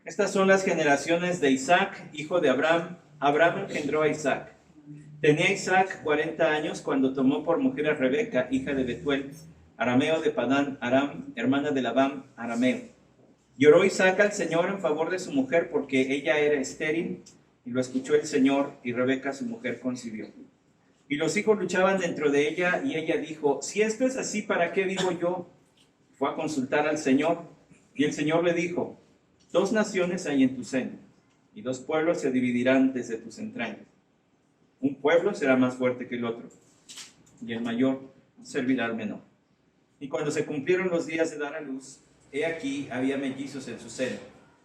Estas son las generaciones de Isaac, hijo de Abraham. Abraham engendró a Isaac. Tenía Isaac 40 años cuando tomó por mujer a Rebeca, hija de Betuel, arameo de Padán Aram, hermana de Labán, arameo. Lloró Isaac al Señor en favor de su mujer porque ella era estéril, y lo escuchó el Señor, y Rebeca su mujer concibió. Y los hijos luchaban dentro de ella, y ella dijo, si esto es así, ¿para qué vivo yo? Fue a consultar al Señor, y el Señor le dijo, 2 naciones hay en tu seno, y 2 pueblos se dividirán desde tus entrañas. Un pueblo será más fuerte que el otro, y el mayor servirá al menor. Y cuando se cumplieron los días de dar a luz, he aquí había mellizos en su seno.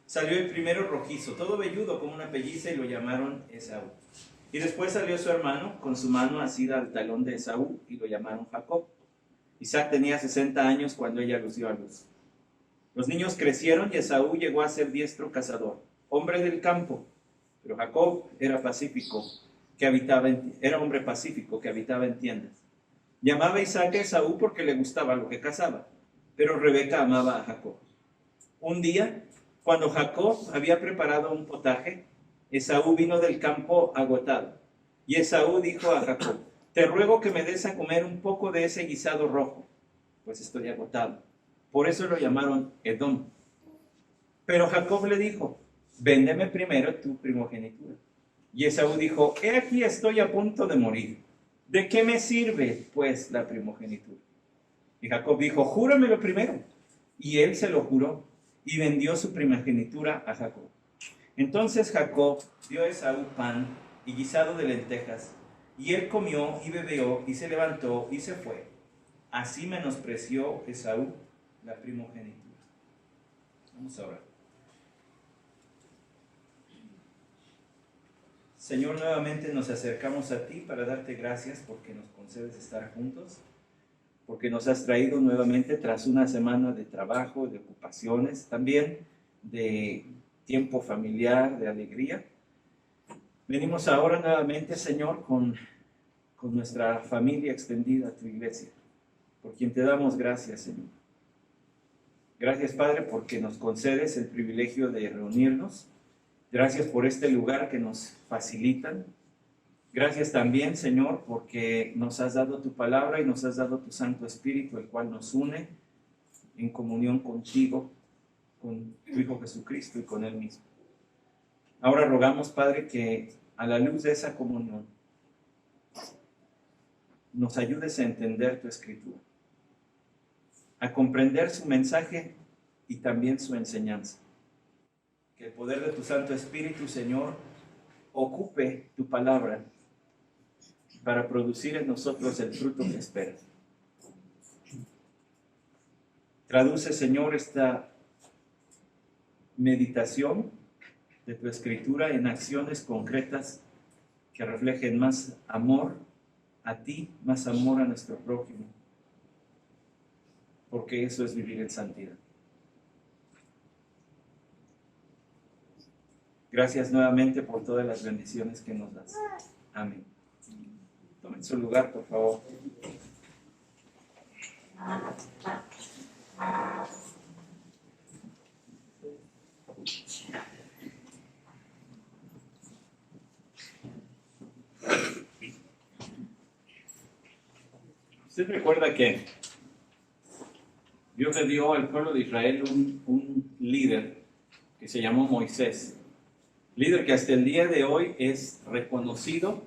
Salió el primero rojizo, todo velludo como una pelliza, y lo llamaron Esaú. Y después salió su hermano con su mano asida al talón de Esaú, y lo llamaron Jacob. Isaac tenía 60 años cuando ella los dio a luz. Los niños crecieron y Esaú llegó a ser diestro cazador, hombre del campo, pero Jacob era pacífico, era hombre pacífico que habitaba en tiendas. Llamaba Isaac a Esaú porque le gustaba lo que cazaba, pero Rebeca amaba a Jacob. Un día, cuando Jacob había preparado un potaje, Esaú vino del campo agotado, y Esaú dijo a Jacob, te ruego que me des a comer un poco de ese guisado rojo, pues estoy agotado. Por eso lo llamaron Edom. Pero Jacob le dijo, véndeme primero tu primogenitura. Y Esaú dijo, he aquí estoy a punto de morir. ¿De qué me sirve, pues, la primogenitura? Y Jacob dijo, júramelo primero. Y él se lo juró, y vendió su primogenitura a Jacob. Entonces Jacob dio a Esaú pan y guisado de lentejas, y él comió y bebió, y se levantó y se fue. Así menospreció Esaú la primogenitura. Vamos a orar. Señor, nuevamente nos acercamos a ti para darte gracias porque nos concedes estar juntos, porque nos has traído nuevamente tras una semana de trabajo, de ocupaciones, también de tiempo familiar, de alegría. Venimos ahora nuevamente, Señor, con nuestra familia extendida, tu iglesia, por quien te damos gracias, Señor. Gracias, Padre, porque nos concedes el privilegio de reunirnos. Gracias por este lugar que nos facilitan. Gracias también, Señor, porque nos has dado tu palabra y nos has dado tu Santo Espíritu, el cual nos une en comunión contigo, con tu Hijo Jesucristo y con Él mismo. Ahora rogamos, Padre, que a la luz de esa comunión nos ayudes a entender tu Escritura, a comprender su mensaje y también su enseñanza. Que el poder de tu Santo Espíritu, Señor, ocupe tu palabra para producir en nosotros el fruto que esperas. Traduce, Señor, esta meditación de tu Escritura en acciones concretas que reflejen más amor a ti, más amor a nuestro prójimo, porque eso es vivir en santidad. Gracias nuevamente por todas las bendiciones que nos das. Amén. Tomen su lugar, por favor. Usted recuerda que Dios le dio al pueblo de Israel un líder que se llamó Moisés. Líder que hasta el día de hoy es reconocido,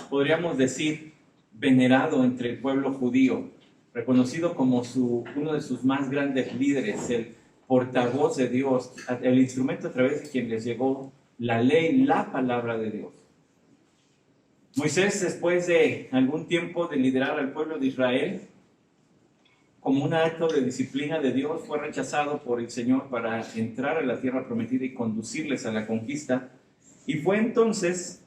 podríamos decir, venerado entre el pueblo judío, reconocido como uno de sus más grandes líderes, el portavoz de Dios, el instrumento a través de quien les llegó la ley, la palabra de Dios. Moisés, después de algún tiempo de liderar al pueblo de Israel, como un acto de disciplina de Dios, fue rechazado por el Señor para entrar a la tierra prometida y conducirles a la conquista. Y fue entonces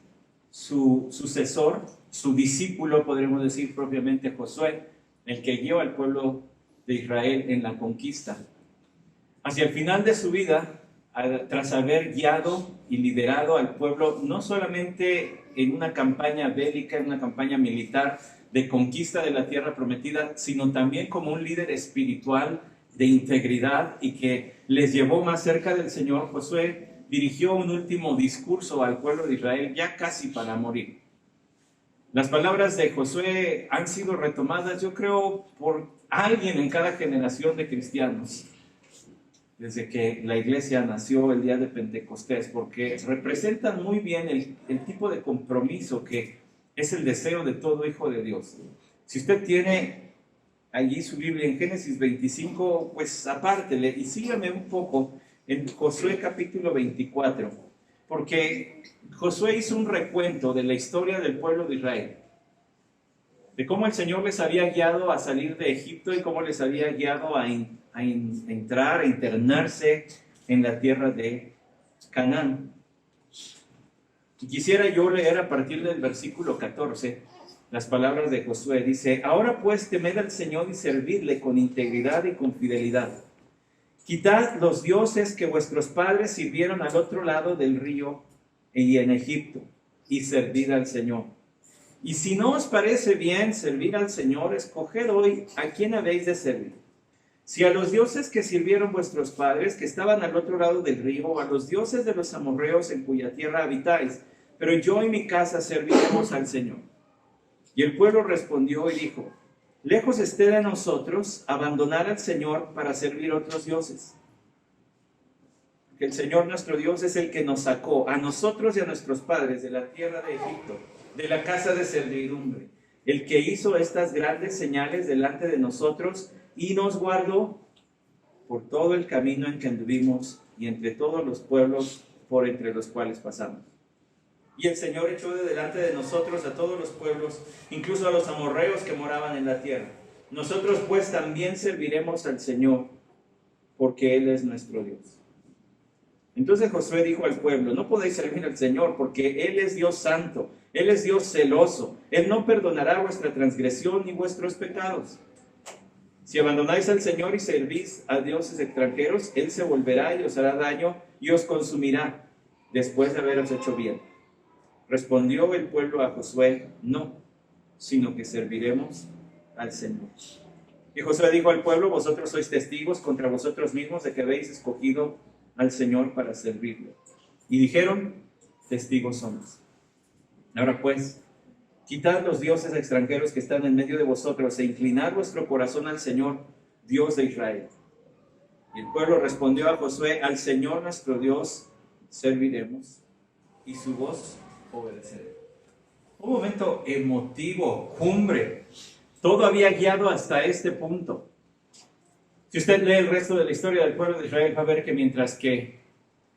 su sucesor, su discípulo, podríamos decir propiamente Josué, el que guió al pueblo de Israel en la conquista. Hacia el final de su vida, tras haber guiado y liderado al pueblo, no solamente en una campaña bélica, en una campaña militar de conquista de la tierra prometida, sino también como un líder espiritual de integridad y que les llevó más cerca del Señor, Josué dirigió un último discurso al pueblo de Israel ya casi para morir. Las palabras de Josué han sido retomadas, yo creo, por alguien en cada generación de cristianos, desde que la iglesia nació el día de Pentecostés, porque representan muy bien el tipo de compromiso que es el deseo de todo hijo de Dios. Si usted tiene allí su Biblia en Génesis 25, pues apártele y sígame un poco en Josué capítulo 24, porque Josué hizo un recuento de la historia del pueblo de Israel, de cómo el Señor les había guiado a salir de Egipto y cómo les había guiado a entrar, a internarse en la tierra de Canaán. Y quisiera yo leer a partir del versículo 14 las palabras de Josué. Dice: ahora pues temed al Señor y servidle con integridad y con fidelidad. Quitad los dioses que vuestros padres sirvieron al otro lado del río y en Egipto, y servid al Señor. Y si no os parece bien servir al Señor, escoged hoy a quién habéis de servir. Si a los dioses que sirvieron vuestros padres, que estaban al otro lado del río, o a los dioses de los amorreos en cuya tierra habitáis, pero yo y mi casa serviremos al Señor. Y el pueblo respondió y dijo: lejos esté de nosotros abandonar al Señor para servir otros dioses. Que el Señor nuestro Dios es el que nos sacó a nosotros y a nuestros padres de la tierra de Egipto, de la casa de servidumbre, el que hizo estas grandes señales delante de nosotros y nos guardó por todo el camino en que anduvimos y entre todos los pueblos por entre los cuales pasamos. Y el Señor echó de delante de nosotros a todos los pueblos, incluso a los amorreos que moraban en la tierra. Nosotros pues también serviremos al Señor, porque Él es nuestro Dios. Entonces Josué dijo al pueblo: no podéis servir al Señor, porque Él es Dios santo, Él es Dios celoso, Él no perdonará vuestra transgresión ni vuestros pecados. Si abandonáis al Señor y servís a dioses extranjeros, Él se volverá y os hará daño y os consumirá, después de haberos hecho bien. Respondió el pueblo a Josué: no, sino que serviremos al Señor. Y Josué dijo al pueblo: vosotros sois testigos contra vosotros mismos de que habéis escogido al Señor para servirlo. Y dijeron: testigos somos. Ahora pues, quitad los dioses extranjeros que están en medio de vosotros e inclinad vuestro corazón al Señor, Dios de Israel. Y el pueblo respondió a Josué: al Señor nuestro Dios serviremos y su voz obedeceremos. Un momento emotivo, cumbre. Todo había guiado hasta este punto. Si usted lee el resto de la historia del pueblo de Israel, va a ver que mientras que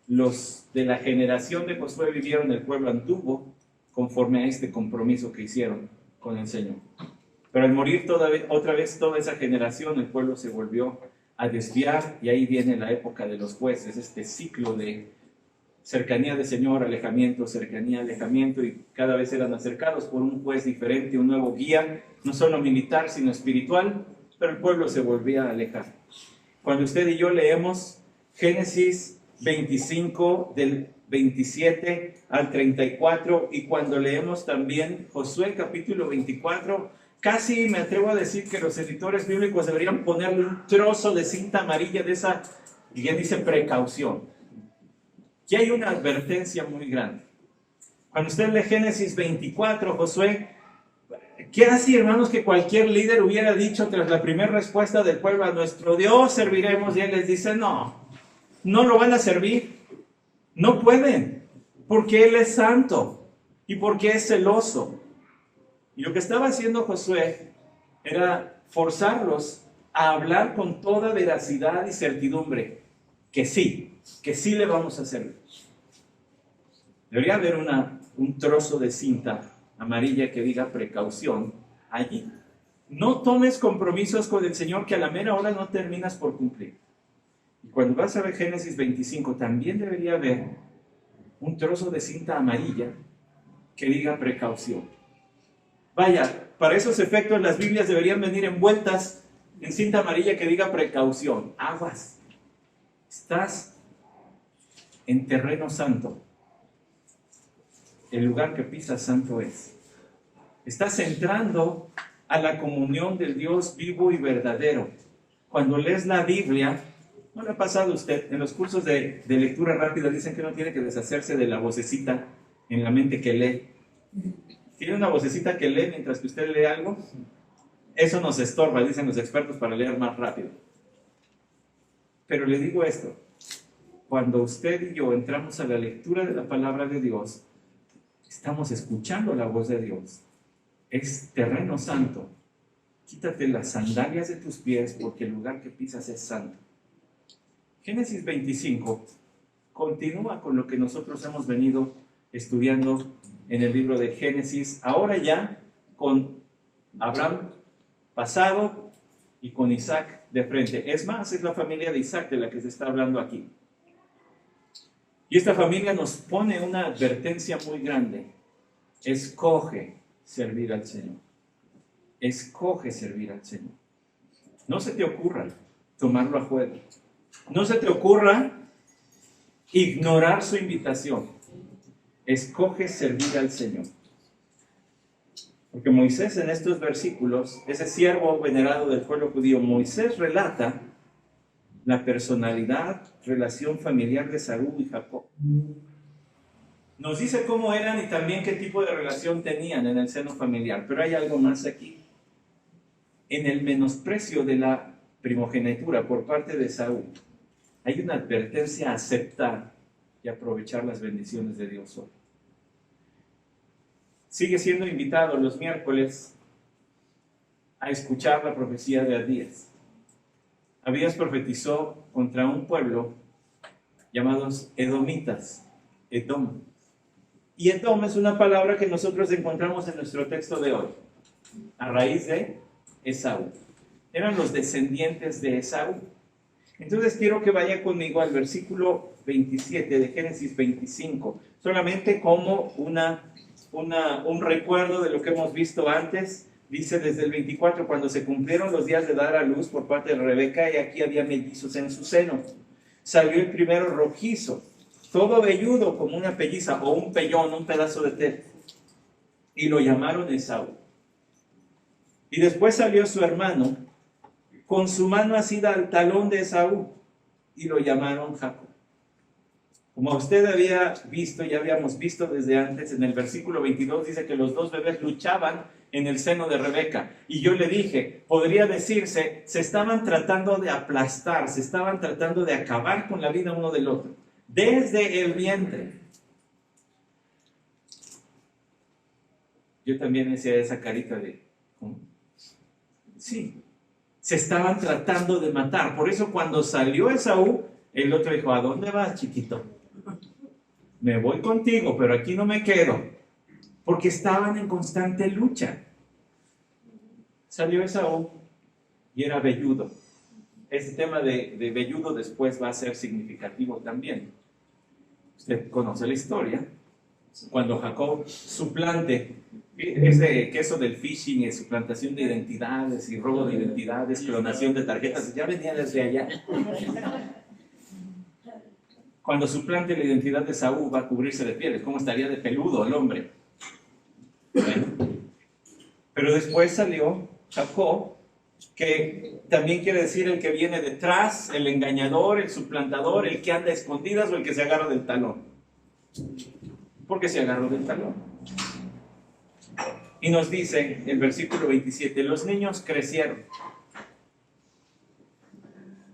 los de la generación de Josué vivieron, el pueblo anduvo conforme a este compromiso que hicieron con el Señor. Pero al morir otra vez toda esa generación, el pueblo se volvió a desviar, y ahí viene la época de los jueces, este ciclo de cercanía del Señor, alejamiento, cercanía, alejamiento, y cada vez eran acercados por un juez diferente, un nuevo guía, no solo militar, sino espiritual, pero el pueblo se volvía a alejar. Cuando usted y yo leemos Génesis 25 del 27 al 34, y cuando leemos también Josué capítulo 24, casi me atrevo a decir que los editores bíblicos deberían ponerle un trozo de cinta amarilla de esa, y ya dice precaución. Y hay una advertencia muy grande. Cuando usted lee Génesis 24, Josué, ¿qué así, hermanos, que cualquier líder hubiera dicho tras la primera respuesta del pueblo: a nuestro Dios serviremos? Y él les dice: no lo van a servir, no pueden, porque Él es santo y porque es celoso. Y lo que estaba haciendo Josué era forzarlos a hablar con toda veracidad y certidumbre que sí le vamos a servir. Debería haber un trozo de cinta amarilla que diga precaución allí. No tomes compromisos con el Señor que a la mera hora no terminas por cumplir. Y cuando vas a ver Génesis 25, también debería haber un trozo de cinta amarilla que diga precaución. Vaya, para esos efectos las Biblias deberían venir envueltas en cinta amarilla que diga precaución. Aguas, estás en terreno santo. El lugar que pisas santo es. Estás entrando a la comunión del Dios vivo y verdadero. Cuando lees la Biblia, ¿No le ha pasado a usted? En los cursos de lectura rápida dicen que uno tiene que deshacerse de la vocecita en la mente que lee. ¿Tiene una vocecita que lee mientras que usted lee algo? Eso nos estorba, dicen los expertos, para leer más rápido. Pero le digo esto, cuando usted y yo entramos a la lectura de la palabra de Dios, estamos escuchando la voz de Dios. Es terreno santo. Quítate las sandalias de tus pies porque el lugar que pisas es santo. Génesis 25 continúa con lo que nosotros hemos venido estudiando en el libro de Génesis, ahora ya con Abraham pasado y con Isaac de frente. Es más, es la familia de Isaac de la que se está hablando aquí. Y esta familia nos pone una advertencia muy grande. Escoge servir al Señor. Escoge servir al Señor. No se te ocurra tomarlo a juego. No se te ocurra ignorar su invitación. Escoge servir al Señor. Porque Moisés en estos versículos, ese siervo venerado del pueblo judío, Moisés relata la personalidad, relación familiar de Saúl y Jacob. Nos dice cómo eran y también qué tipo de relación tenían en el seno familiar. Pero hay algo más aquí. En el menosprecio de la primogenitura por parte de Saúl, hay una advertencia a aceptar y aprovechar las bendiciones de Dios hoy. Sigue siendo invitado los miércoles a escuchar la profecía de Abías. Abías profetizó contra un pueblo llamados edomitas, Edom. Y Edom es una palabra que nosotros encontramos en nuestro texto de hoy, a raíz de Esaú. Eran los descendientes de Esaú. Entonces quiero que vaya conmigo al versículo 27 de Génesis 25, solamente como un recuerdo de lo que hemos visto antes. Dice desde el 24, cuando se cumplieron los días de dar a luz por parte de Rebeca, y aquí había mellizos en su seno. Salió el primero rojizo, todo velludo como una pelliza o un pellón, un pedazo de tela, y lo llamaron Esaú. Y después salió su hermano, con su mano asida al talón de Esaú, y lo llamaron Jacob. Como usted había visto, ya habíamos visto desde antes, en el versículo 22 dice que los dos bebés luchaban en el seno de Rebeca. Y yo le dije, podría decirse, se estaban tratando de aplastar, se estaban tratando de acabar con la vida uno del otro, desde el vientre. Yo también hacía esa carita de, ¿cómo? Sí, se estaban tratando de matar. Por eso cuando salió Esaú, el otro dijo, ¿a dónde vas, chiquito? Me voy contigo, pero aquí no me quedo. Porque estaban en constante lucha. Salió Esaú y era velludo. Este tema de velludo después va a ser significativo también. Usted conoce la historia. Cuando Jacob suplante, ese queso del phishing y suplantación de identidades y robo de identidades, clonación de tarjetas, ya venía desde allá. Cuando suplante la identidad de Saúl va a cubrirse de pieles, ¿cómo estaría de peludo el hombre? Bueno, pero después salió Jacob, que también quiere decir el que viene detrás, el engañador, el suplantador, el que anda a escondidas o el que se agarra del talón. Porque se agarró del talón. Y nos dice el versículo 27, los niños crecieron.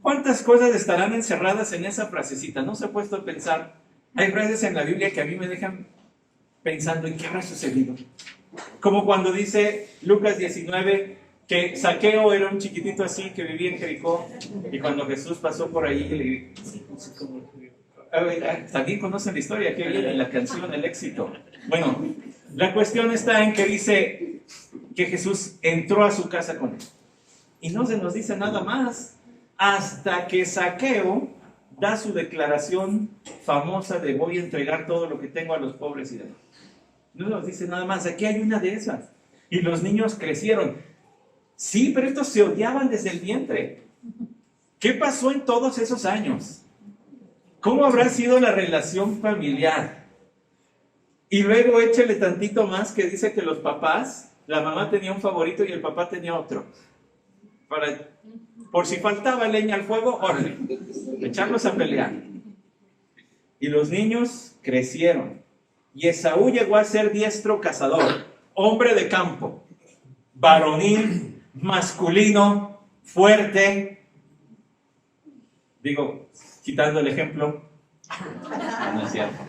¿Cuántas cosas estarán encerradas en esa frasecita? ¿No se ha puesto a pensar? Hay frases en la Biblia que a mí me dejan pensando en qué habrá sucedido. Como cuando dice Lucas 19 que Zaqueo era un chiquitito así que vivía en Jericó y cuando Jesús pasó por ahí también conocen la historia que viene en la canción El Éxito. Bueno, la cuestión está en que dice que Jesús entró a su casa con él y no se nos dice nada más hasta que Zaqueo da su declaración famosa de voy a entregar todo lo que tengo a los pobres y demás. No nos dice nada más. Aquí hay una de esas. Y los niños crecieron. Sí, pero estos se odiaban desde el vientre. ¿Qué pasó en todos esos años? ¿Cómo habrá sido la relación familiar? Y luego échale tantito más que dice que los papás, la mamá tenía un favorito y el papá tenía otro. Por si faltaba leña al fuego, órale. echarlos a pelear. Y los niños crecieron. Y Esaú llegó a ser diestro cazador, hombre de campo, varonil, masculino, fuerte. Digo, quitando el ejemplo, no es cierto.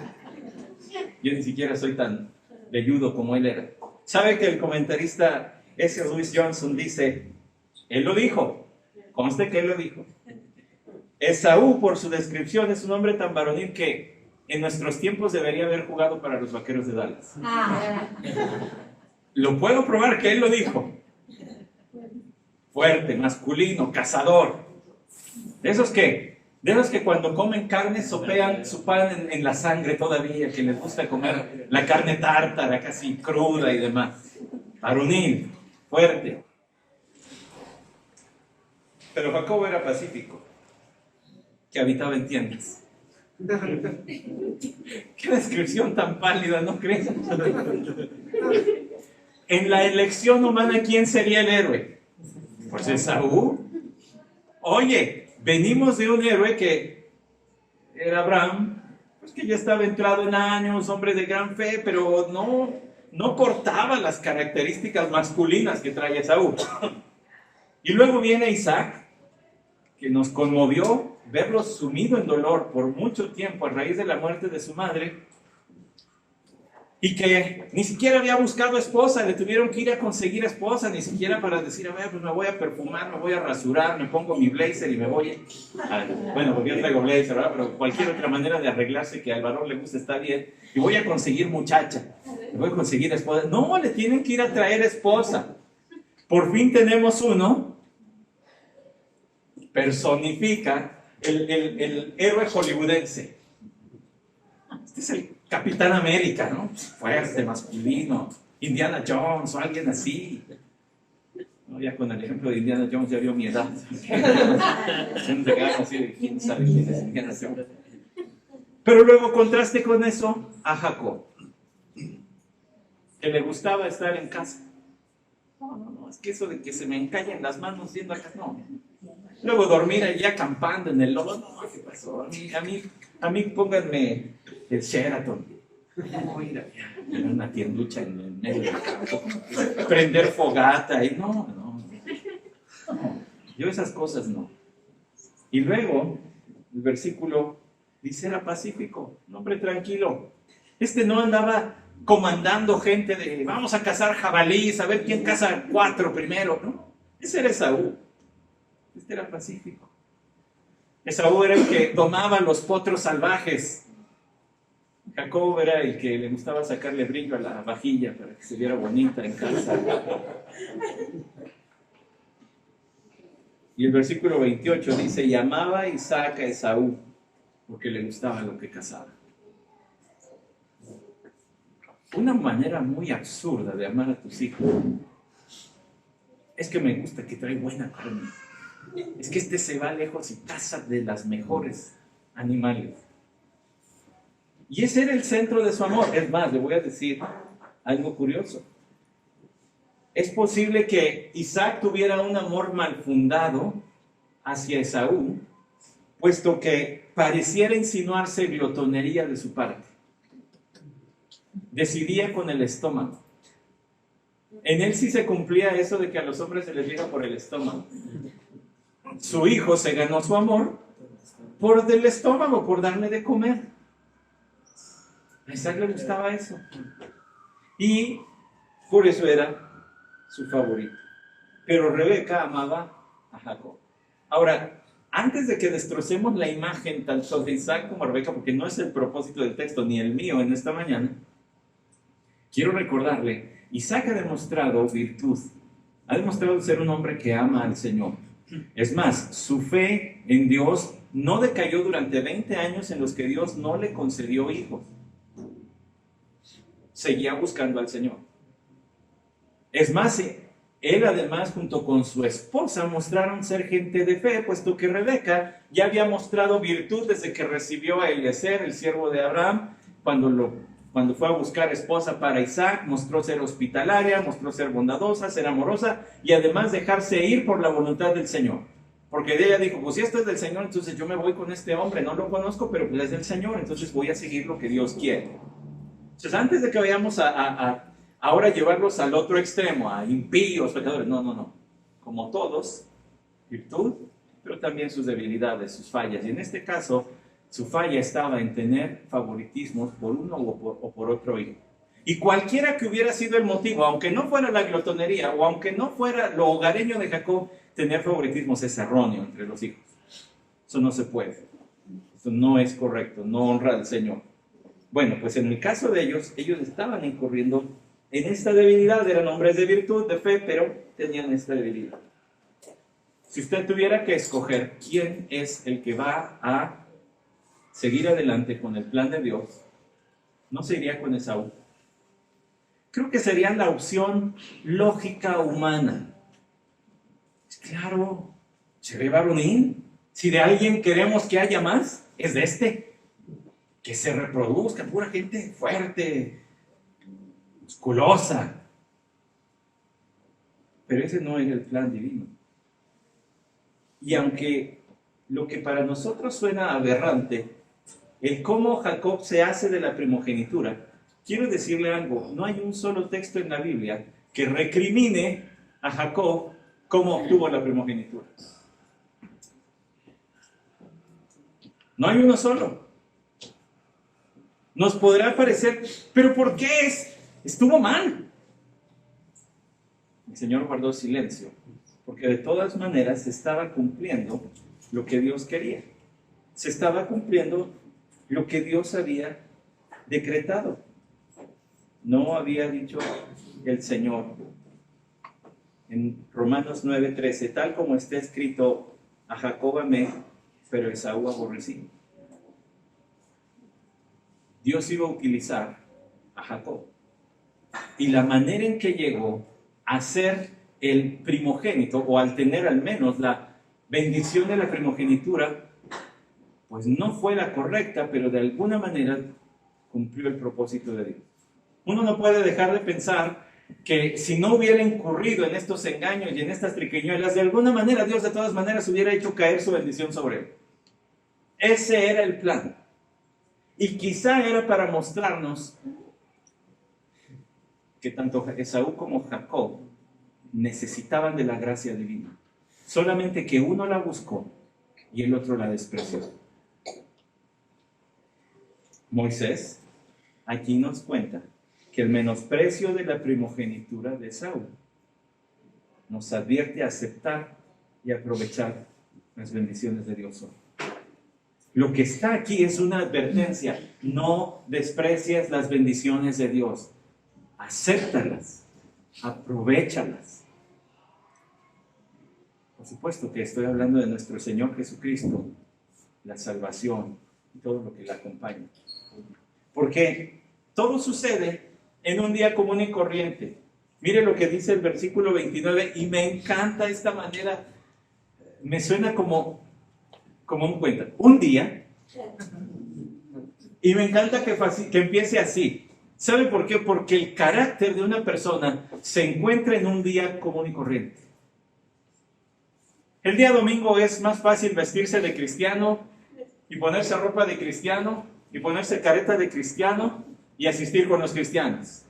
Yo ni siquiera soy tan velludo como él era. ¿Sabe que el comentarista S. Lewis Johnson dice, él lo dijo, conste que él lo dijo, Esaú, por su descripción, es un hombre tan varonil que en nuestros tiempos debería haber jugado para los Vaqueros de Dallas? Lo puedo probar que él lo dijo. Fuerte, masculino, cazador. De esos que cuando comen carne sopean en la sangre todavía, que les gusta comer la carne tártara, casi cruda y demás. Varonil, fuerte. Pero Jacob era pacífico, que habitaba en tiendas. Qué descripción tan pálida, ¿no crees? En la elección humana, ¿quién sería el héroe? Pues Esaú. Oye, venimos de un héroe que era Abraham, pues que ya estaba entrado en años, hombre de gran fe, pero no portaba las características masculinas que trae Esaú. Y luego viene Isaac, que nos conmovió verlo sumido en dolor por mucho tiempo a raíz de la muerte de su madre, y que ni siquiera había buscado esposa, le tuvieron que ir a conseguir esposa, ni siquiera para decir, a ver, pues me voy a perfumar, me voy a rasurar, me pongo mi blazer y me voy bueno, porque yo traigo blazer, ¿verdad? Pero cualquier otra manera de arreglarse que al varón le guste está bien, y voy a conseguir muchacha, voy a conseguir esposa. No, le tienen que ir a traer esposa. Por fin tenemos uno, personifica el héroe hollywoodense. Este es el Capitán América, ¿no? Fuerte, masculino, Indiana Jones o alguien así. No, ya con el ejemplo de Indiana Jones ya vio mi edad. Es un regalo así de quién sabe quién es Indiana Jones. Pero luego contraste con eso a Jacob, que le gustaba estar en casa. No, es que eso de que se me encallen las manos yendo acá, no. Luego dormir allí acampando en el lodo, no, ¿qué pasó? A mí pónganme el Sheraton. No, ir a una tienducha en el medio del campo, prender fogata y no. Yo esas cosas no. Y luego, el versículo dice, era pacífico, un hombre tranquilo. No andaba comandando gente de, vamos a cazar jabalíes, a ver quién caza 4 primero, ¿no? Ese era Esaú. Era pacífico. Esaú era el que tomaba los potros salvajes. Jacob era el que le gustaba sacarle brillo a la vajilla para que se viera bonita en casa. Y el versículo 28 dice, y amaba Isaac a Esaú porque le gustaba lo que cazaba. Una manera muy absurda de amar a tus hijos es que me gusta que trae buena carne. Es que se va lejos y caza de las mejores animales. Y ese era el centro de su amor. Es más, le voy a decir algo curioso. Es posible que Isaac tuviera un amor mal fundado hacia Esaú, puesto que pareciera insinuarse glotonería de su parte. Decidía con el estómago. En él sí se cumplía eso de que a los hombres se les llega por el estómago. Su hijo se ganó su amor por del estómago, por darle de comer. A Isaac le gustaba eso. Y por eso era su favorito. Pero Rebeca amaba a Jacob. Ahora, antes de que destrocemos la imagen tanto de Isaac como de Rebeca, porque no es el propósito del texto ni el mío en esta mañana, quiero recordarle, Isaac ha demostrado virtud, ha demostrado ser un hombre que ama al Señor. Es más, su fe en Dios no decayó durante 20 años en los que Dios no le concedió hijos. Seguía buscando al Señor. Es más, él además junto con su esposa mostraron ser gente de fe, puesto que Rebeca ya había mostrado virtud desde que recibió a Eliezer, el siervo de Abraham, cuando fue a buscar esposa para Isaac. Mostró ser hospitalaria, mostró ser bondadosa, ser amorosa y además dejarse ir por la voluntad del Señor. Porque ella dijo, pues si esto es del Señor, entonces yo me voy con este hombre, no lo conozco, pero pues es del Señor, entonces voy a seguir lo que Dios quiere. Entonces, antes de que vayamos a ahora llevarlos al otro extremo, a impíos, pecadores, no. Como todos, virtud, pero también sus debilidades, sus fallas. Y en este caso, su falla estaba en tener favoritismos por uno o por otro hijo. Y cualquiera que hubiera sido el motivo, aunque no fuera la glotonería o aunque no fuera lo hogareño de Jacob, tener favoritismos es erróneo entre los hijos. Eso no se puede. Eso no es correcto, no honra al Señor. Bueno, pues en el caso de ellos estaban incurriendo en esta debilidad. Eran hombres de virtud, de fe, pero tenían esta debilidad. Si usted tuviera que escoger quién es el que va a seguir adelante con el plan de Dios, no se iría con Esaú. Creo que sería la opción lógica humana. Claro, Shebe Barunín, si de alguien queremos que haya más, es de este. Que se reproduzca, pura gente fuerte, musculosa. Pero ese no es el plan divino. Y aunque lo que para nosotros suena aberrante, el cómo Jacob se hace de la primogenitura, quiero decirle algo, no hay un solo texto en la Biblia que recrimine a Jacob cómo obtuvo la primogenitura. No hay uno solo. Nos podrá parecer, pero ¿por qué estuvo mal? El Señor guardó silencio, porque de todas maneras se estaba cumpliendo lo que Dios quería. Se estaba cumpliendo lo que Dios había decretado. No había dicho el Señor en Romanos 9:13, tal como está escrito, a Jacob amé, pero Esaú aborrecí. Dios iba a utilizar a Jacob. Y la manera en que llegó a ser el primogénito, o al tener al menos la bendición de la primogenitura, pues no fue la correcta, pero de alguna manera cumplió el propósito de Dios. Uno no puede dejar de pensar que si no hubiera incurrido en estos engaños y en estas triquiñuelas, de alguna manera Dios de todas maneras hubiera hecho caer su bendición sobre él. Ese era el plan. Y quizá era para mostrarnos que tanto Esaú como Jacob necesitaban de la gracia divina. Solamente que uno la buscó y el otro la despreció. Moisés aquí nos cuenta que el menosprecio de la primogenitura de Esaú nos advierte a aceptar y aprovechar las bendiciones de Dios hoy. Lo que está aquí es una advertencia. No desprecies las bendiciones de Dios. Acéptalas. Aprovéchalas. Por supuesto que estoy hablando de nuestro Señor Jesucristo, la salvación y todo lo que la acompaña. Porque todo sucede en un día común y corriente. Mire lo que dice el versículo 29 y me encanta esta manera. Me suena como un cuento. Un día, y me encanta que empiece así. ¿Sabe por qué? Porque el carácter de una persona se encuentra en un día común y corriente. El día domingo es más fácil vestirse de cristiano y ponerse ropa de cristiano y ponerse careta de cristiano y asistir con los cristianos.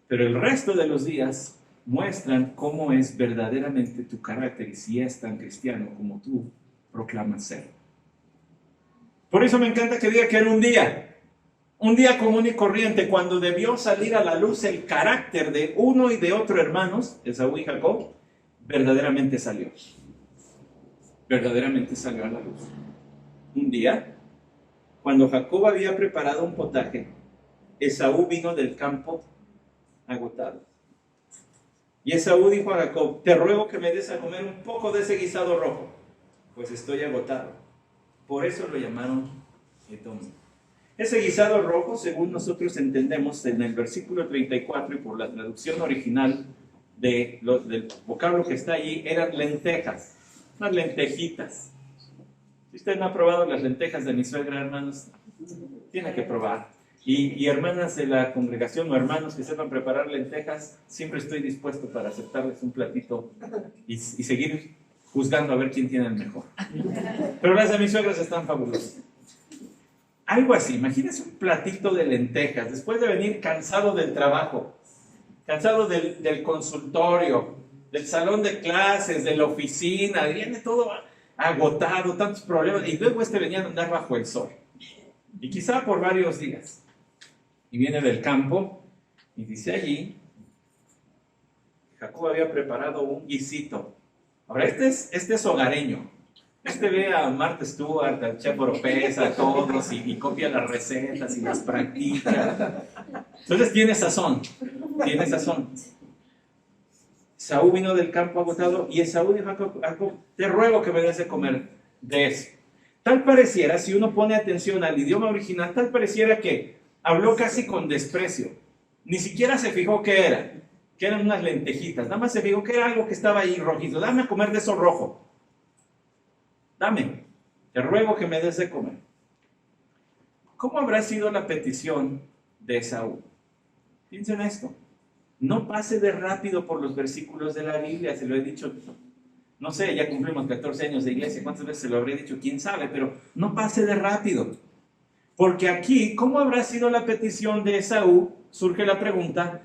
Pero el resto de los días muestran cómo es verdaderamente tu carácter y si es tan cristiano como tú proclamas ser. Por eso me encanta que diga que era un día común y corriente, cuando debió salir a la luz el carácter de uno y de otro hermanos, Esaú y Jacob, verdaderamente salió a la luz. Un día, cuando Jacob había preparado un potaje, Esaú vino del campo agotado. Y Esaú dijo a Jacob, te ruego que me des a comer un poco de ese guisado rojo, pues estoy agotado. Por eso lo llamaron Edom. Ese guisado rojo, según nosotros entendemos en el versículo 34 y por la traducción original del vocablo que está allí, eran lentejas, unas lentejitas. Si usted no ha probado las lentejas de mi suegra, hermanos, tiene que probar. Y hermanas de la congregación o hermanos que sepan preparar lentejas, siempre estoy dispuesto para aceptarles un platito y seguir juzgando a ver quién tiene el mejor. Pero las de mis suegros están fabulosas. Algo así, imagínense un platito de lentejas, después de venir cansado del trabajo, cansado del consultorio, del salón de clases, de la oficina, viene todo agotado, tantos problemas, y luego venía a andar bajo el sol. Y quizá por varios días. Y viene del campo, y dice allí, Jacob había preparado un guisito. Ahora, este es hogareño. Este ve a Martha Stewart, al Chef Oropesa, a todos, y copia las recetas y las practica. Entonces tiene sazón, tiene sazón. Saúl vino del campo agotado, y Esaú dijo a Jacob, te ruego que me des de comer de eso. Tal pareciera, si uno pone atención al idioma original, tal pareciera que habló casi con desprecio. Ni siquiera se fijó qué era, que eran unas lentejitas. Nada más se fijó que era algo que estaba ahí rojito. Dame a comer de eso rojo. Dame, te ruego que me des de comer. ¿Cómo habrá sido la petición de Esaú? Piensen esto. No pase de rápido por los versículos de la Biblia, se lo he dicho. No sé, ya cumplimos 14 años de iglesia, ¿cuántas veces se lo habré dicho? ¿Quién sabe? Pero no pase de rápido. Porque aquí, ¿cómo habrá sido la petición de Esaú? Surge la pregunta,